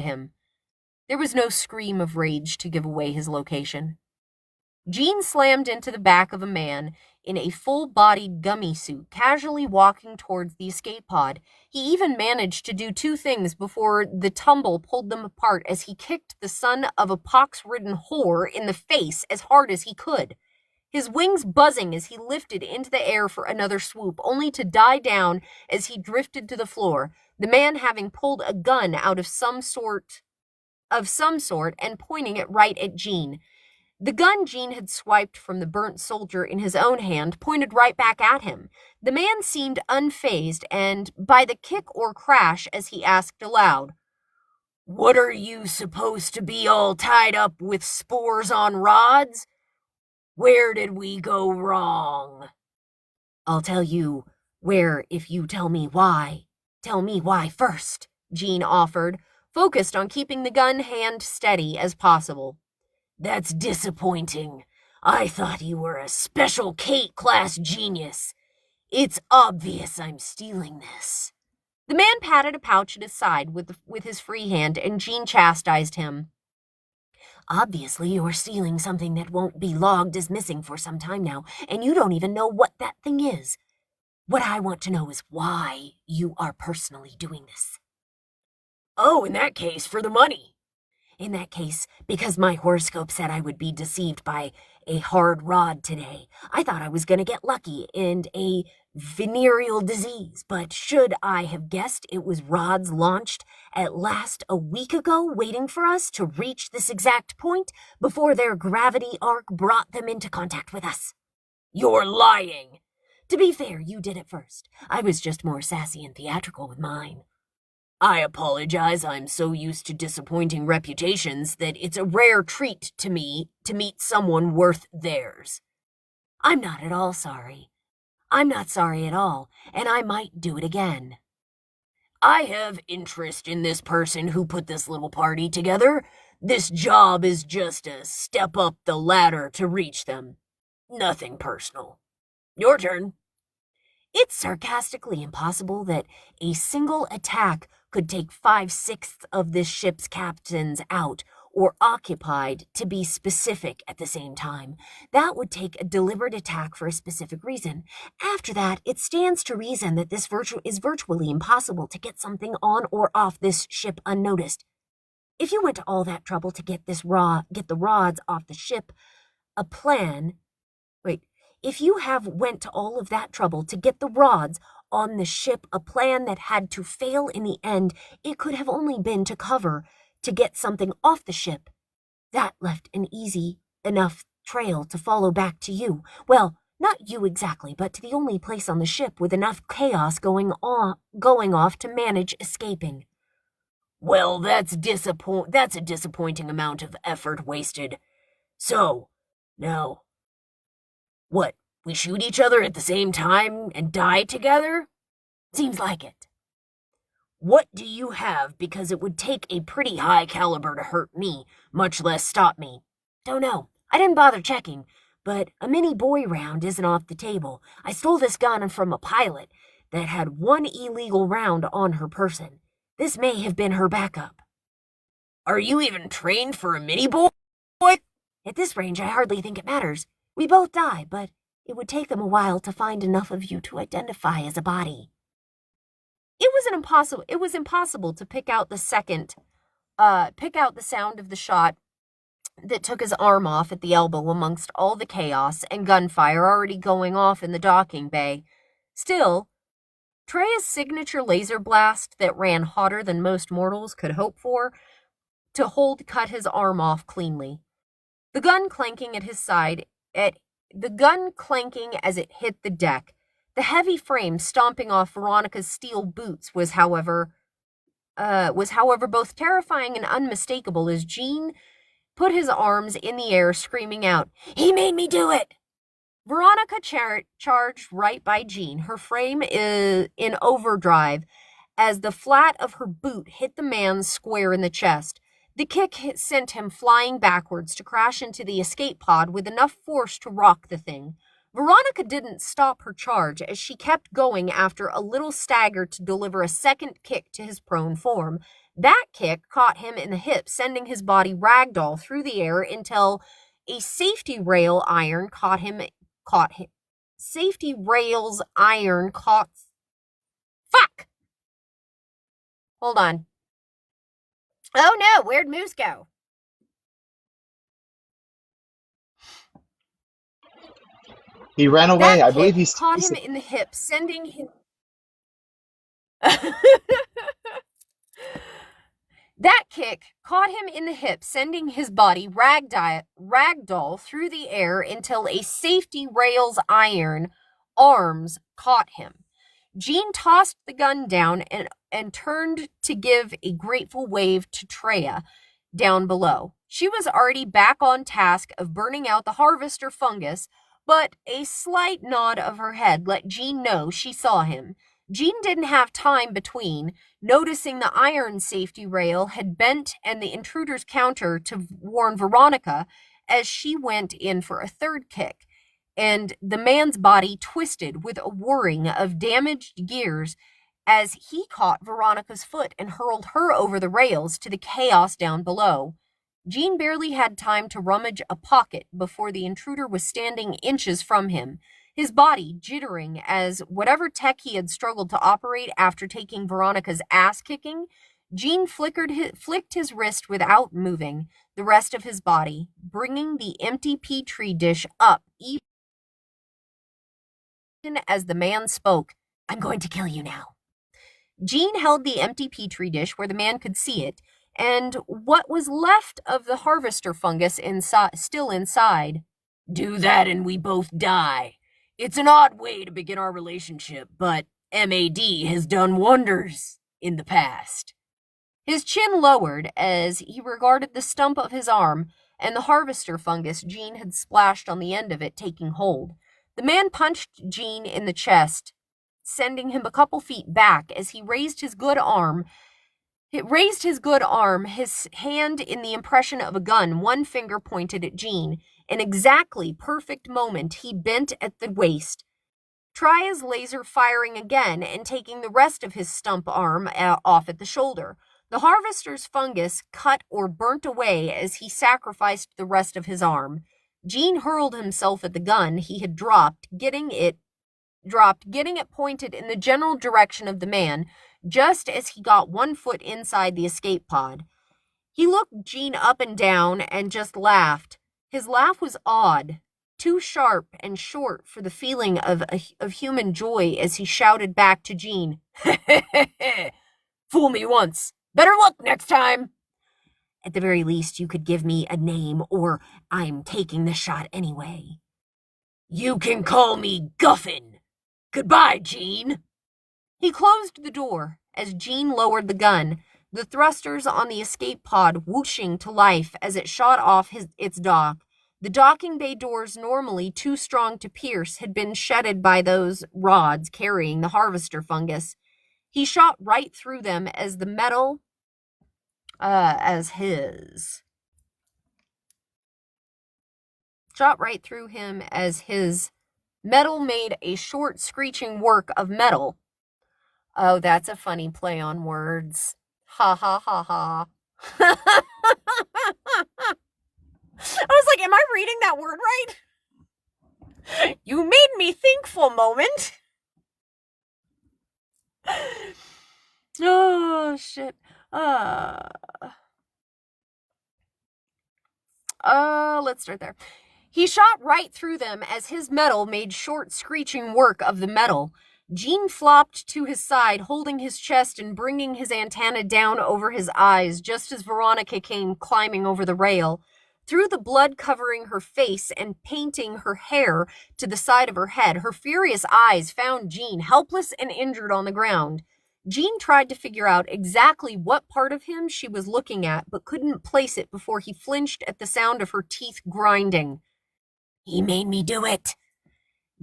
Speaker 2: him. There was no scream of rage to give away his location. Jean slammed into the back of a man in a full-bodied gummy suit, casually walking towards the escape pod. He even managed to do two things before the tumble pulled them apart as he kicked the son of a pox-ridden whore in the face as hard as he could. His wings buzzing as he lifted into the air for another swoop, only to die down as he drifted to the floor, the man having pulled a gun out of some sort and pointing it right at Jean. The gun Jean had swiped from the burnt soldier in his own hand pointed right back at him. The man seemed unfazed and by the kick or crash as he asked aloud, "What are you supposed to be all tied up with spores on rods? Where did we go wrong?" "I'll tell you where if you tell me why. Tell me why first," Jean offered, focused on keeping the gun hand steady as possible. "That's disappointing. I thought you were a special Kate-class genius. It's obvious I'm stealing this." The man patted a pouch at his side with his free hand, and Jean chastised him. "Obviously, you're stealing something that won't be logged as missing for some time now, and you don't even know what that thing is. What I want to know is why you are personally doing this." "Oh, in that case, for the money." "In that case, because my horoscope said I would be deceived by a hard rod today. I thought I was going to get lucky and a venereal disease, but should I have guessed it was rods launched at last a week ago waiting for us to reach this exact point before their gravity arc brought them into contact with us?" "You're lying." "To be fair, you did it first. I was just more sassy and theatrical with mine." "I apologize. I'm so used to disappointing reputations that it's a rare treat to me to meet someone worth theirs." "I'm not at all sorry. I'm not sorry at all, and I might do it again." "I have interest in this person who put this little party together. This job is just a step up the ladder to reach them. Nothing personal. Your turn." It's sarcastically impossible that a single attack could take 5/6 of this ship's captains out or occupied, to be specific at the same time. That would take a deliberate attack for a specific reason. After that, it stands to reason that this is virtually impossible to get something on or off this ship unnoticed. If you went to all that trouble to get the rods off the ship, a plan... Wait, if you have went to all of that trouble to get the rods on the ship, a plan that had to fail in the end. It could have only been to get something off the ship. That left an easy enough trail to follow back to you. Well, not you exactly, but to the only place on the ship with enough chaos going off to manage escaping. Well, that's a disappointing amount of effort wasted. So, now, what, we shoot each other at the same time and die together? Seems like it. What do you have? Because it would take a pretty high caliber to hurt me, much less stop me. Don't know. I didn't bother checking, but a mini boy round isn't off the table. I stole this gun from a pilot that had one illegal round on her person. This may have been her backup. Are you even trained for a mini boy? At this range, I hardly think it matters. We both die, but it would take them a while to find enough of you to identify as a body. It was impossible to pick out the sound of the shot that took his arm off at the elbow amongst all the chaos and gunfire already going off in the docking bay. Still, Treya's signature laser blast that ran hotter than most mortals could hope for cut his arm off cleanly. The gun clanking at his side, as it hit the deck. The heavy frame stomping off Veronica's steel boots was however both terrifying and unmistakable as Jean put his arms in the air, screaming out, "He made me do it!" Veronica charged right by Jean, her frame is in overdrive, as the flat of her boot hit the man square in the chest. The kick sent him flying backwards to crash into the escape pod with enough force to rock the thing. Veronica didn't stop her charge as she kept going after a little stagger to deliver a second kick to his prone form. That kick caught him in the hip, sending his body ragdoll through the air until a safety rail iron caught him. Safety rails iron caught. Fuck! Hold on. Oh no, where'd Moose go?
Speaker 1: He ran away.
Speaker 2: That
Speaker 1: I believe
Speaker 2: kick
Speaker 1: he's
Speaker 2: caught him in the hip, sending him. That kick caught him in the hip, sending his body ragdoll through the air until a safety rail's iron arms caught him. Jean tossed the gun down and turned to give a grateful wave to Treya down below. She was already back on task of burning out the harvester fungus, but a slight nod of her head let Jean know she saw him. Jean didn't have time between noticing the iron safety rail had bent and the intruder's counter to warn Veronica as she went in for a third kick, and the man's body twisted with a whirring of damaged gears as he caught Veronica's foot and hurled her over the rails to the chaos down below. Jean barely had time to rummage a pocket before the intruder was standing inches from him, his body jittering as whatever tech he had struggled to operate after taking Veronica's ass-kicking. Jean flicked his wrist without moving the rest of his body, bringing the empty petri dish up even as the man spoke. "I'm going to kill you now." Jean held the empty petri dish where the man could see it, and what was left of the harvester fungus still inside. "Do that and we both die. It's an odd way to begin our relationship, but MAD has done wonders in the past." His chin lowered as he regarded the stump of his arm and the harvester fungus Jean had splashed on the end of it taking hold. The man punched Jean in the chest, sending him a couple feet back as he raised his good arm, his hand in the impression of a gun, one finger pointed at Jean. An exactly perfect moment, he bent at the waist, Treya's laser firing again and taking the rest of his stump arm off at the shoulder. The harvester's fungus cut or burnt away as he sacrificed the rest of his arm. Jean hurled himself at the gun he had dropped, getting it pointed in the general direction of the man, just as he got 1 foot inside the escape pod. He looked Jean up and down and just laughed. His laugh was odd, too sharp and short for the feeling of human joy as he shouted back to Jean, "Fool me once, better luck next time. At the very least, you could give me a name, or I'm taking the shot anyway. You can call me Guffin. Goodbye, Jean." He closed the door as Jean lowered the gun, the thrusters on the escape pod whooshing to life as it shot off its dock. The docking bay doors, normally too strong to pierce, had been shedded by those rods carrying the harvester fungus. He shot right through them as the metal, shot right through him as his metal made a short screeching work of metal. Oh, that's a funny play on words. Ha ha ha ha. I was like, am I reading that word right? You made me think for a moment. Oh, shit. Let's start there. He shot right through them as his metal made short screeching work of the metal. Jean flopped to his side, holding his chest and bringing his antenna down over his eyes just as Veronica came climbing over the rail. Through the blood covering her face and painting her hair to the side of her head, her furious eyes found Jean helpless and injured on the ground. Jean tried to figure out exactly what part of him she was looking at, but couldn't place it before he flinched at the sound of her teeth grinding. "He made me do it.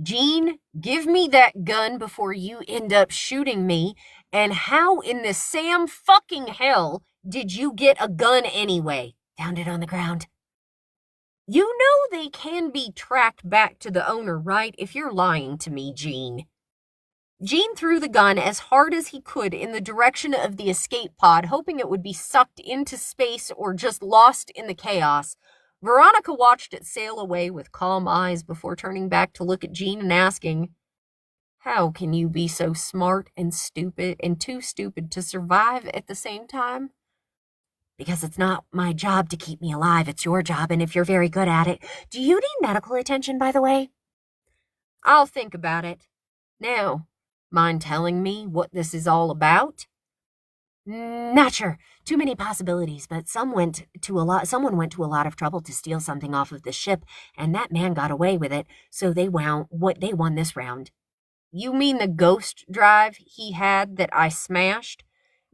Speaker 2: Jean, give me that gun before you end up shooting me. And how in the Sam fucking hell did you get a gun anyway?" "Found it on the ground." "You know they can be tracked back to the owner, right? If you're lying to me, Jean." Jean threw the gun as hard as he could in the direction of the escape pod, hoping it would be sucked into space or just lost in the chaos. Veronica watched it sail away with calm eyes before turning back to look at Jean and asking, "How can you be so smart and stupid and too stupid to survive at the same time?" "Because it's not my job to keep me alive. It's your job, and if you're very good at it. Do you need medical attention, by the way?" "I'll think about it. Now, mind telling me what this is all about?" "Not sure. Too many possibilities, but someone went to a lot of trouble to steal something off of the ship, and that man got away with it, so they won this round." "You mean the ghost drive he had that I smashed?"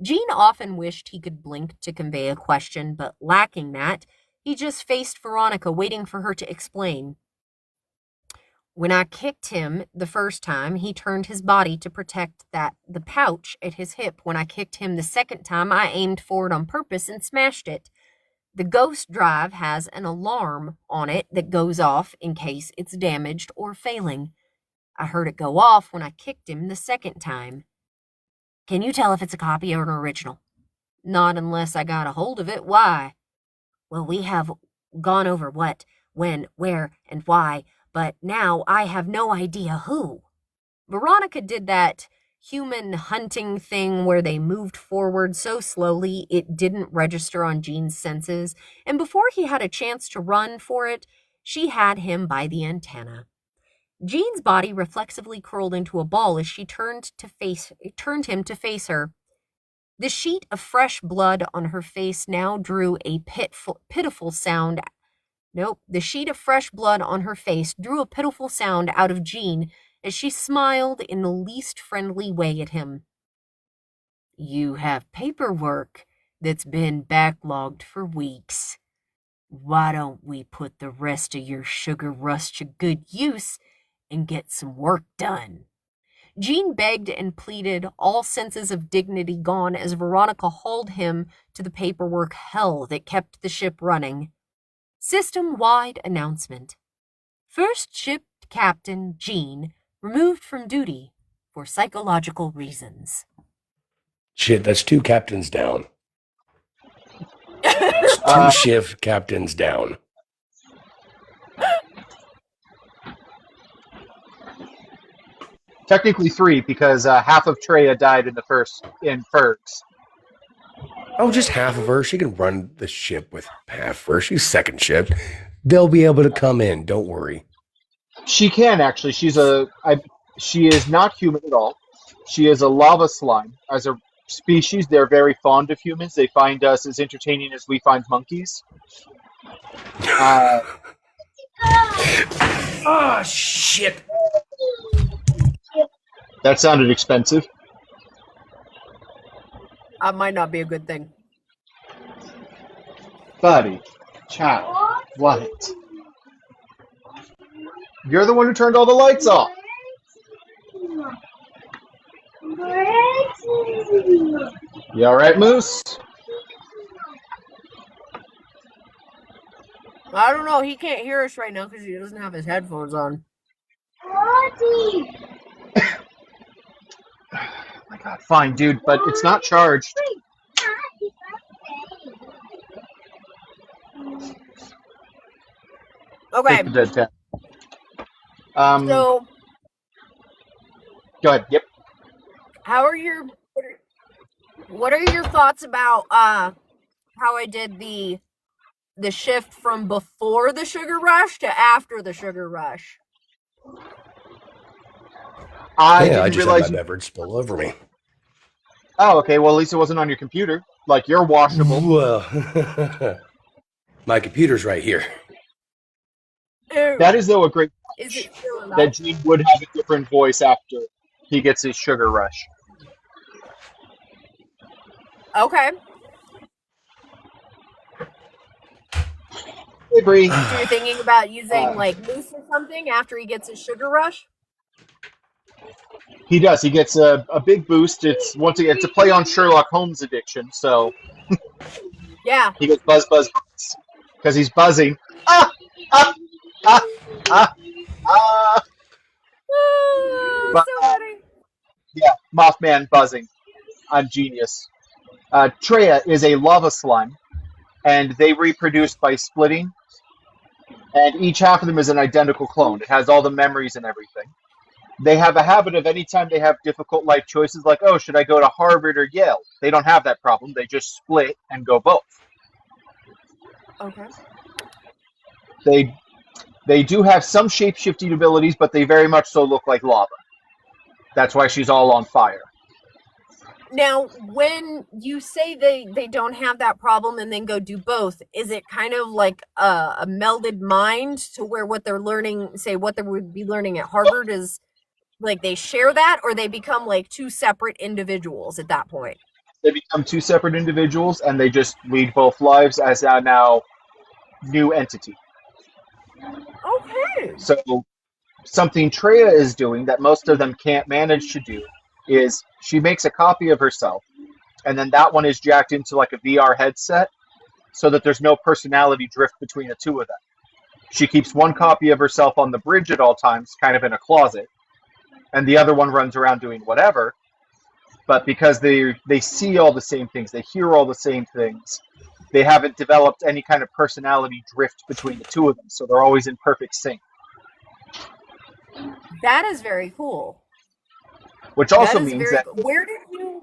Speaker 2: Jean often wished he could blink to convey a question, but lacking that, he just faced Veronica, waiting for her to explain. "When I kicked him the first time, he turned his body to protect the pouch at his hip. When I kicked him the second time, I aimed for it on purpose and smashed it. The ghost drive has an alarm on it that goes off in case it's damaged or failing. I heard it go off when I kicked him the second time." "Can you tell if it's a copy or an original?" "Not unless I got a hold of it. Why?" "Well, we have gone over what, when, where, and why, but now I have no idea who." Veronica did that human hunting thing where they moved forward so slowly it didn't register on Jean's senses, and before he had a chance to run for it, she had him by the antenna. Jean's body reflexively curled into a ball as she turned him to face her. The sheet of fresh blood on her face now drew a pitiful sound. The sheet of fresh blood on her face drew a pitiful sound out of Jean as she smiled in the least friendly way at him. "You have paperwork that's been backlogged for weeks. Why don't we put the rest of your sugar rush to good use and get some work done?" Jean begged and pleaded, all senses of dignity gone as Veronica hauled him to the paperwork hell that kept the ship running. System-wide announcement. First ship captain Jean removed from duty for psychological reasons.
Speaker 3: Shit, that's 2 captains down. It's 2 shift captains down.
Speaker 1: Technically 3, because half of Treya died in Horcs.
Speaker 3: Oh, just half of her. She can run the ship with half of her. She's second shift. They'll be able to come in. Don't worry.
Speaker 1: She can actually. She is not human at all. She is a lava slime. As a species, they're very fond of humans. They find us as entertaining as we find monkeys. Uh,
Speaker 3: Ah, shit.
Speaker 1: that sounded expensive.
Speaker 2: That might not be a good thing.
Speaker 1: Buddy, child, what? You're the one who turned all the lights off. You all right, Moose?
Speaker 2: I don't know. He can't hear us right now because he doesn't have his headphones on.
Speaker 1: Oh my God, fine, dude, but it's not charged.
Speaker 2: Okay.
Speaker 1: Take the dead pen.
Speaker 2: So,
Speaker 1: Go ahead. Yep.
Speaker 2: how are your what are your thoughts about how I did the shift from before the sugar rush to after the sugar rush?
Speaker 1: I
Speaker 3: Yeah, I
Speaker 1: didn't
Speaker 3: just
Speaker 1: realize
Speaker 3: had my
Speaker 1: you.
Speaker 3: beverage spill over me.
Speaker 1: Oh, okay. Well, at least it wasn't on your computer. Like you're washable.
Speaker 3: Well, my computer's right here.
Speaker 2: Ew.
Speaker 1: That is though a great
Speaker 2: Is it still
Speaker 1: that
Speaker 2: enough?
Speaker 1: Gene would have a different voice after he gets his sugar rush.
Speaker 2: Okay.
Speaker 1: Hey, Bree.
Speaker 2: So you're thinking about using like Moose or something after he gets his sugar rush?
Speaker 1: He does. He gets a big boost. It's once again it's a play on Sherlock Holmes addiction. So
Speaker 2: Yeah.
Speaker 1: he goes buzz buzz buzz because he's buzzing. Ah ah ah ah ah. But,
Speaker 2: So funny.
Speaker 1: yeah, Mothman buzzing. I'm genius. Treya is a lava slime, and they reproduce by splitting. And each half of them is an identical clone. It has all the memories and everything. They have a habit of anytime they have difficult life choices, like, oh, should I go to Harvard or Yale? They don't have that problem. They just split and go both.
Speaker 2: Okay.
Speaker 1: They do have some shape-shifting abilities, but they very much so look like lava. That's why she's all on fire.
Speaker 2: Now, when you say they don't have that problem and then go do both, is it kind of like a melded mind to where what they're learning, say what they would be learning at Harvard is like they share that, or they become like two separate individuals at that point?
Speaker 1: They become two separate individuals, and they just lead both lives as a now new entity.
Speaker 2: Okay.
Speaker 1: So something Treya is doing that most of them can't manage to do is she makes a copy of herself, and then that one is jacked into like a VR headset so that there's no personality drift between the two of them. She keeps one copy of herself on the bridge at all times, kind of in a closet, and the other one runs around doing whatever. But because they see all the same things, they hear all the same things, they haven't developed any kind of personality drift between the two of them, so they're always in perfect sync.
Speaker 2: That is very cool.
Speaker 1: Which also
Speaker 2: That is
Speaker 1: means
Speaker 2: very
Speaker 1: that
Speaker 2: cool. Where did you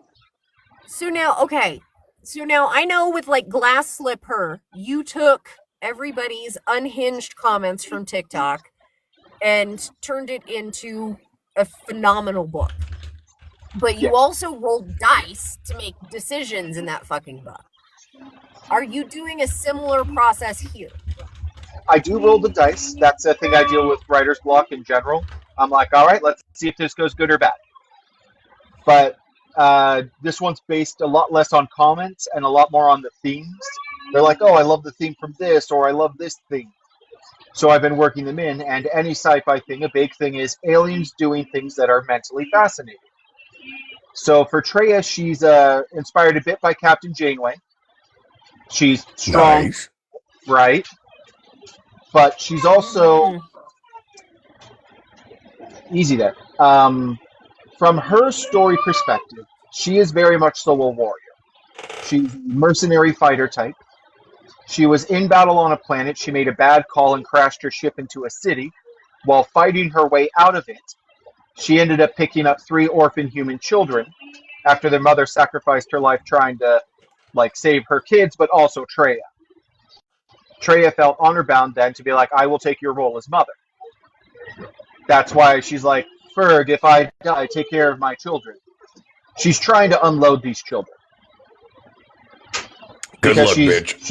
Speaker 2: So now I know with like Glass Slipper, you took everybody's unhinged comments from TikTok and turned it into a phenomenal book. But you also rolled dice to make decisions in that fucking book. Are you doing a similar process here?
Speaker 1: I do roll the dice. That's a thing I deal with writer's block in general. I'm like, all right, let's see if this goes good or bad. But this one's based a lot less on comments and a lot more on the themes. They're like, oh, I love the theme from this, or I love this theme. So I've been working them in, and any sci-fi thing, a big thing is aliens doing things that are mentally fascinating. So for Treya, she's inspired a bit by Captain Janeway. She's strong,
Speaker 3: Nice.
Speaker 1: right? But she's also easy there. From her story perspective, she is very much so a warrior. She's a mercenary fighter type. She was in battle on a planet. She made a bad call and crashed her ship into a city. While fighting her way out of it, she ended up picking up 3 orphan human children after their mother sacrificed her life trying to save her kids, but also Treya. Treya felt honor bound then to be like, I will take your role as mother. That's why she's like, Ferg, if I die, take care of my children. She's trying to unload these children.
Speaker 3: Good
Speaker 1: Because
Speaker 3: luck, bitch.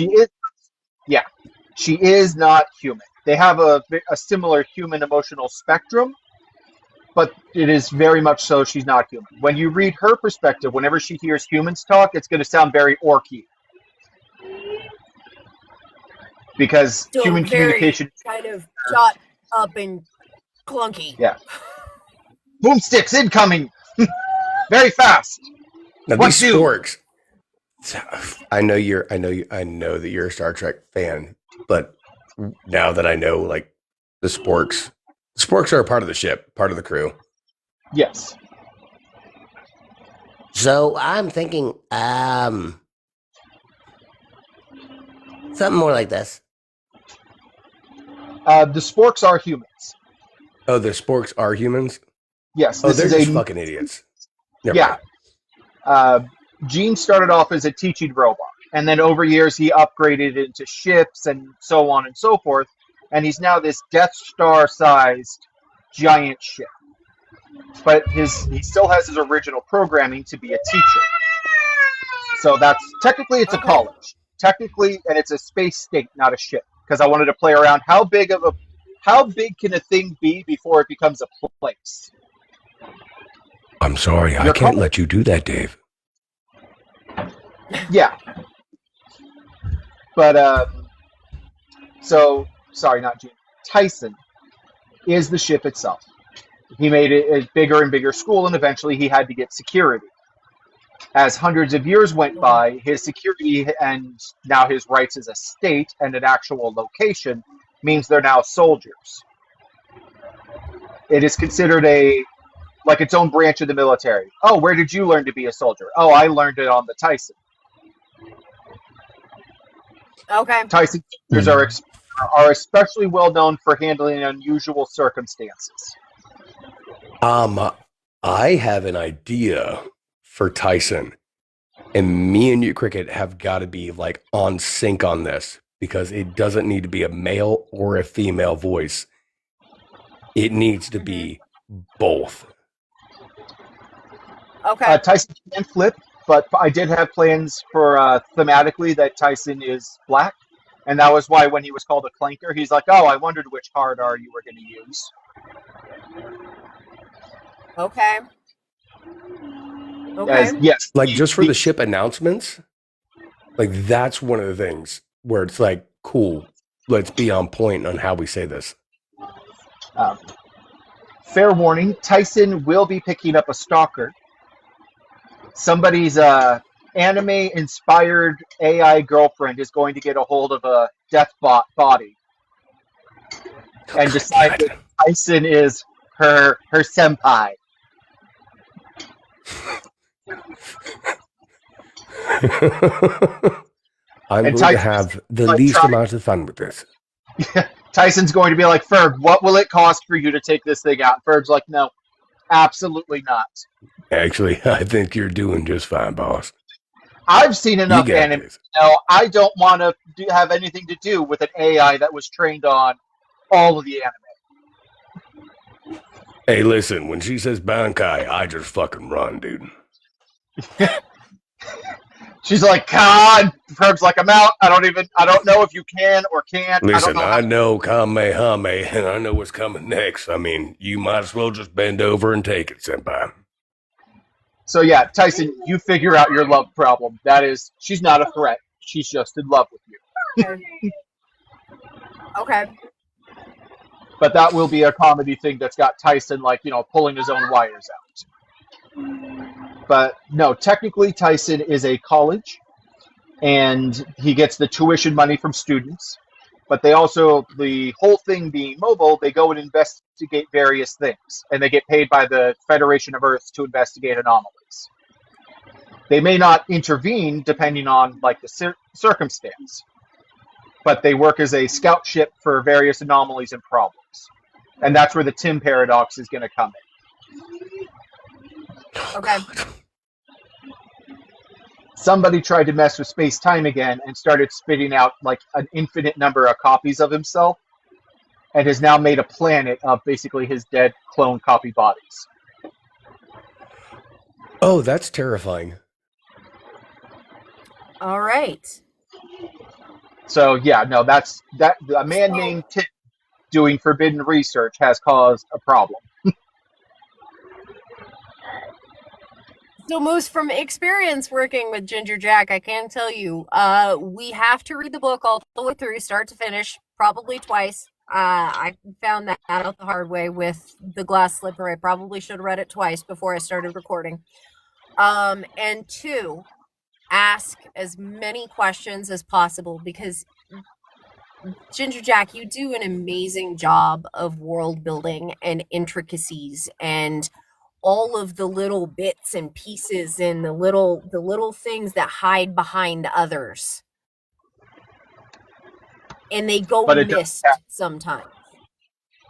Speaker 1: she is not human. They have a similar human emotional spectrum, but it is very much so she's not human. When you read her perspective, whenever she hears humans talk, it's going to sound very orky. Because
Speaker 2: Still
Speaker 1: human
Speaker 2: very
Speaker 1: communication,
Speaker 2: kind of shot up and clunky.
Speaker 1: yeah. Boomsticks incoming, very fast.
Speaker 3: Now
Speaker 1: What
Speaker 3: these
Speaker 1: do?
Speaker 3: sporks. I know that you're a Star Trek fan, but now that I know, like, the sporks are a part of the ship, part of the crew.
Speaker 1: Yes.
Speaker 4: So I'm thinking, something more like this.
Speaker 1: The sporks are humans.
Speaker 3: Oh, the sporks are humans?
Speaker 1: Yes.
Speaker 3: Oh,
Speaker 1: This
Speaker 3: they're
Speaker 1: is
Speaker 3: just
Speaker 1: a
Speaker 3: fucking idiots. Never
Speaker 1: yeah.
Speaker 3: mind.
Speaker 1: Gene started off as a teaching robot, and then over years he upgraded into ships and so on and so forth, and he's now this Death Star-sized giant ship. But he still has his original programming to be a teacher. So that's technically it's a college. Technically, and it's a space state, not a ship. Because I wanted to play around how big can a thing be before it becomes a place?
Speaker 3: I'm sorry, I can't let you do that, Dave.
Speaker 1: Yeah. But so sorry, not Gene. Tyson is the ship itself. He made it a bigger and bigger school, and eventually he had to get security. As hundreds of years went by, his security and now his rights as a state and an actual location means they're now soldiers. It is considered like its own branch of the military. Oh, where did you learn to be a soldier? Oh, I learned it on the Tyson.
Speaker 2: Okay.
Speaker 1: Tyson soldiers are especially well known for handling unusual circumstances.
Speaker 3: I have an idea for Tyson, and me and you, Cricket, have got to be like on sync on this because it doesn't need to be a male or a female voice. It needs to be both.
Speaker 2: Okay.
Speaker 1: Tyson can flip, but I did have plans for thematically that Tyson is black, and that was why when he was called a clanker, he's like, "Oh, I wondered which card R you were going to use."
Speaker 2: Okay. Okay.
Speaker 1: Yes,
Speaker 3: Like just for the ship announcements, like that's one of the things where it's like, cool, let's be on point on how we say this.
Speaker 1: Fair warning, Tyson will be picking up a stalker. Somebody's anime-inspired AI girlfriend is going to get a hold of a deathbot body and decide that Tyson is her senpai.
Speaker 3: I'm
Speaker 1: And
Speaker 3: going to
Speaker 1: Tyson's
Speaker 3: have the
Speaker 1: like
Speaker 3: least
Speaker 1: trying-
Speaker 3: amount of fun with this.
Speaker 1: Tyson's going to be like, Ferg, what will it cost for you to take this thing out? Ferg's like, no, absolutely not.
Speaker 3: Actually, I think you're doing just fine, boss.
Speaker 1: I've seen enough
Speaker 3: got
Speaker 1: anime.
Speaker 3: this.
Speaker 1: No, I don't want to have anything to do with an AI that was trained on all of the anime.
Speaker 3: Hey, listen, when she says Bankai, I just fucking run, dude.
Speaker 1: She's like, God. Ferg's like, I'm out. I don't know if you can or can't.
Speaker 3: Listen,
Speaker 1: I
Speaker 3: I
Speaker 1: don't
Speaker 3: know Kamehame, and I know what's coming next. I mean, you might as well just bend over and take it, senpai.
Speaker 1: So yeah, Tyson, you figure out your love problem. That is, she's not a threat. She's just in love with you.
Speaker 2: Okay.
Speaker 1: But that will be a comedy thing that's got Tyson, like, pulling his own wires out. But no, technically Tyson is a college, and he gets the tuition money from students. But they also, the whole thing being mobile, they go and investigate various things. And they get paid by the Federation of Earth to investigate anomalies. They may not intervene depending on, like, the circumstance. But they work as a scout ship for various anomalies and problems. And that's where the Tim paradox is going to come in.
Speaker 2: Okay.
Speaker 1: Somebody tried to mess with space-time again and started spitting out like an infinite number of copies of himself. and has now made a planet of basically his dead clone copy bodies.
Speaker 3: Oh, that's terrifying.
Speaker 2: All right.
Speaker 1: So yeah, no, that's that. A man named Tim doing forbidden research has caused a problem.
Speaker 2: So, Moose, from experience working with Ginger Jack, I can tell you, we have to read the book all the way through, start to finish, probably twice. I found that out the hard way with the glass slipper. I probably should have read it twice before I started recording. And 2, ask as many questions as possible, because Ginger Jack, you do an amazing job of world building and intricacies and all of the little bits and pieces and the little things that hide behind others. And they go
Speaker 1: But it
Speaker 2: missed sometimes.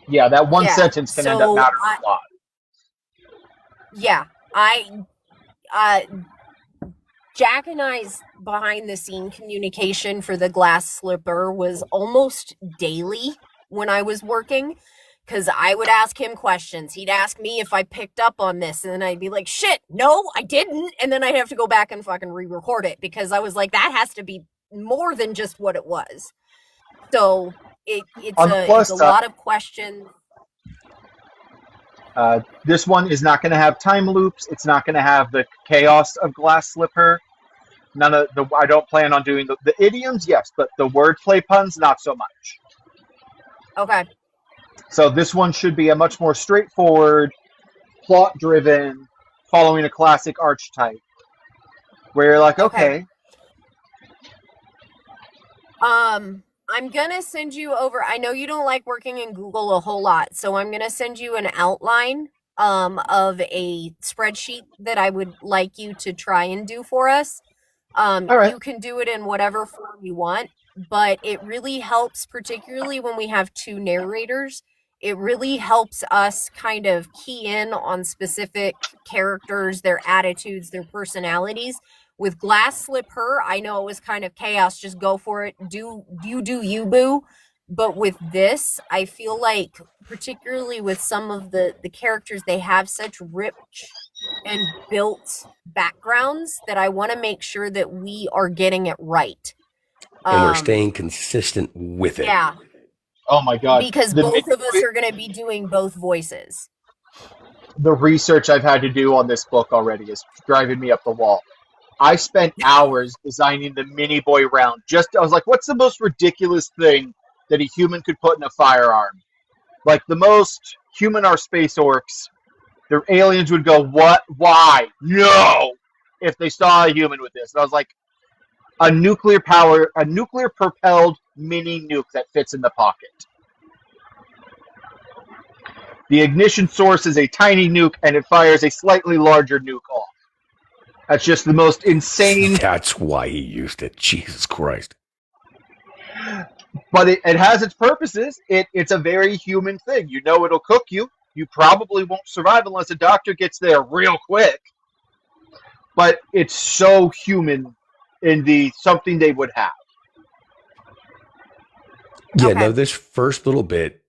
Speaker 1: Yeah, that one sentence can end up mattering a lot.
Speaker 2: Yeah, Jack and I's behind the scene communication for the glass slipper was almost daily when I was working, because I would ask him questions. He'd ask me if I picked up on this, and then I'd be like, shit, no, I didn't. And then I'd have to go back and fucking re-record it, because I was like, that has to be more than just what it was. So it's a lot of questions.
Speaker 1: This one is not going to have time loops. It's not going to have the chaos of Glass Slipper. None of the. I don't plan on doing the idioms, yes, but the wordplay puns, not so much.
Speaker 2: Okay.
Speaker 1: So this one should be a much more straightforward, plot-driven, following a classic archetype, where you're like, okay.
Speaker 2: I'm gonna send you over. I know you don't like working in Google a whole lot, so I'm gonna send you an outline of a spreadsheet that I would like you to try and do for us. All right. You can do it in whatever form you want, but it really helps, particularly when we have 2 narrators. It really helps us kind of key in on specific characters, their attitudes, their personalities. With Glass Slipper, I know it was kind of chaos. Just go for it. Do you, boo. But with this, I feel like, particularly with some of the characters, they have such rich and built backgrounds that I want to make sure that we are getting it right.
Speaker 3: And we're staying consistent with it.
Speaker 2: Yeah.
Speaker 1: Oh my God.
Speaker 2: Because both of us are going to be doing both voices.
Speaker 1: The research I've had to do on this book already is driving me up the wall. I spent hours designing the mini boy round. I was like, what's the most ridiculous thing that a human could put in a firearm? Like, the most human are space orcs. The aliens would go, what? Why? No! If they saw a human with this. And I was like, a nuclear propelled mini nuke that fits in the pocket. The ignition source is a tiny nuke, and it fires a slightly larger nuke off. That's just the most insane.
Speaker 3: That's why he used it. Jesus Christ.
Speaker 1: But it has its purposes. It's a very human thing. You know it'll cook you. You probably won't survive unless a doctor gets there real quick. But it's so human in the something they would have.
Speaker 3: Yeah, okay. No, this first little bit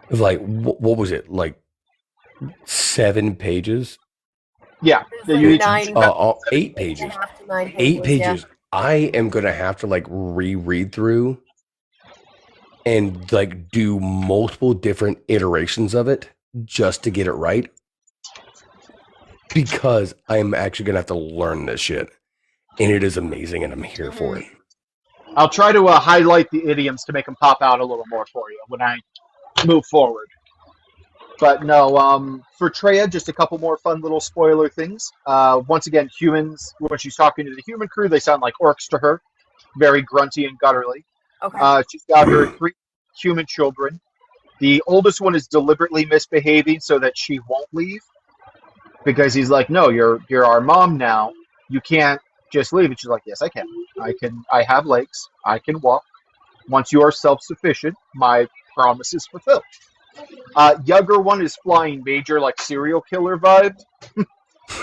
Speaker 3: of like, what was it? Like 7 pages?
Speaker 1: Yeah.
Speaker 3: 8 pages. 8 pages. Yeah. I am going to have to like reread through and like do multiple different iterations of it just to get it right. Because I'm actually going to have to learn this shit. And it is amazing and I'm here for it.
Speaker 1: I'll try to highlight the idioms to make them pop out a little more for you when I move forward. But no, for Treya, just a couple more fun little spoiler things. Once again, humans, when she's talking to the human crew, they sound like orcs to her. Very grunty and gutturally. Okay. She's got her 3 human children. The oldest one is deliberately misbehaving so that she won't leave. Because he's like, no, you're our mom now. You can't just leave. And she's like, yes, I can. I have legs. I can walk. Once you are self-sufficient, my promise is fulfilled. Younger one is flying major, like serial killer vibe.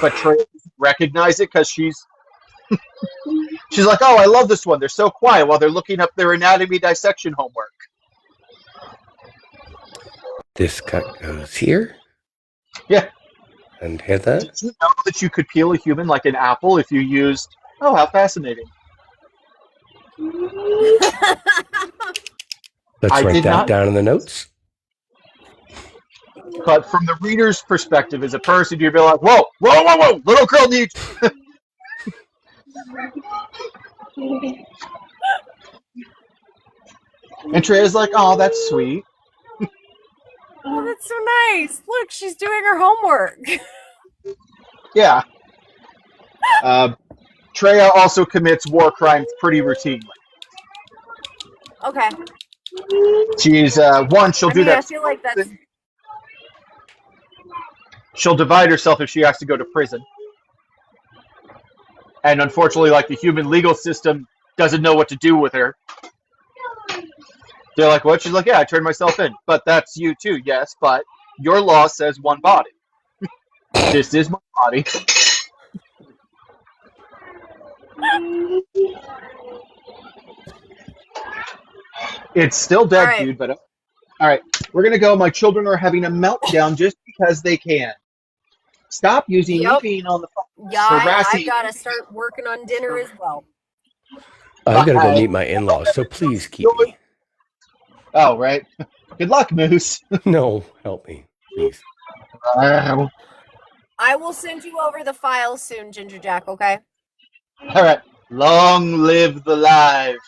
Speaker 1: But Trey doesn't recognize it because she's like, oh, I love this one. They're so quiet while they're looking up their anatomy dissection homework.
Speaker 3: This cut goes here.
Speaker 1: Yeah.
Speaker 3: And hit that.
Speaker 1: Did you know that you could peel a human like an apple if you used... Oh, how fascinating.
Speaker 3: Let's
Speaker 1: I
Speaker 3: write
Speaker 1: did
Speaker 3: that
Speaker 1: not-
Speaker 3: down in the notes.
Speaker 1: But from the reader's perspective, as a person, you'd be like, whoa, whoa, whoa, whoa, little girl needs... And Treya's like, oh, that's sweet.
Speaker 2: Oh, that's so nice. Look, she's doing her homework.
Speaker 1: Yeah. Treya also commits war crimes pretty routinely.
Speaker 2: Okay.
Speaker 1: She's, she'll do that.
Speaker 2: I feel like that's...
Speaker 1: She'll divide herself if she has to go to prison. And unfortunately, like, the human legal system doesn't know what to do with her. They're like, what? She's like, yeah, I turned myself in. But that's you too, yes, but your law says one body. This is my body. It's still dead,
Speaker 2: All right.
Speaker 1: dude, but... Alright, we're gonna go. My children are having a meltdown just because they can. Stop using me being on the phone.
Speaker 2: Yeah, I
Speaker 1: Harassing.
Speaker 2: gotta start working on dinner as well.
Speaker 3: I'm going to go
Speaker 1: Bye.
Speaker 3: meet my in-laws, so please keep me.
Speaker 1: Oh, right. Good luck, Moose.
Speaker 3: No, help me, please.
Speaker 2: I will send you over the file soon, Ginger Jack, okay?
Speaker 1: Alright. Long live the live.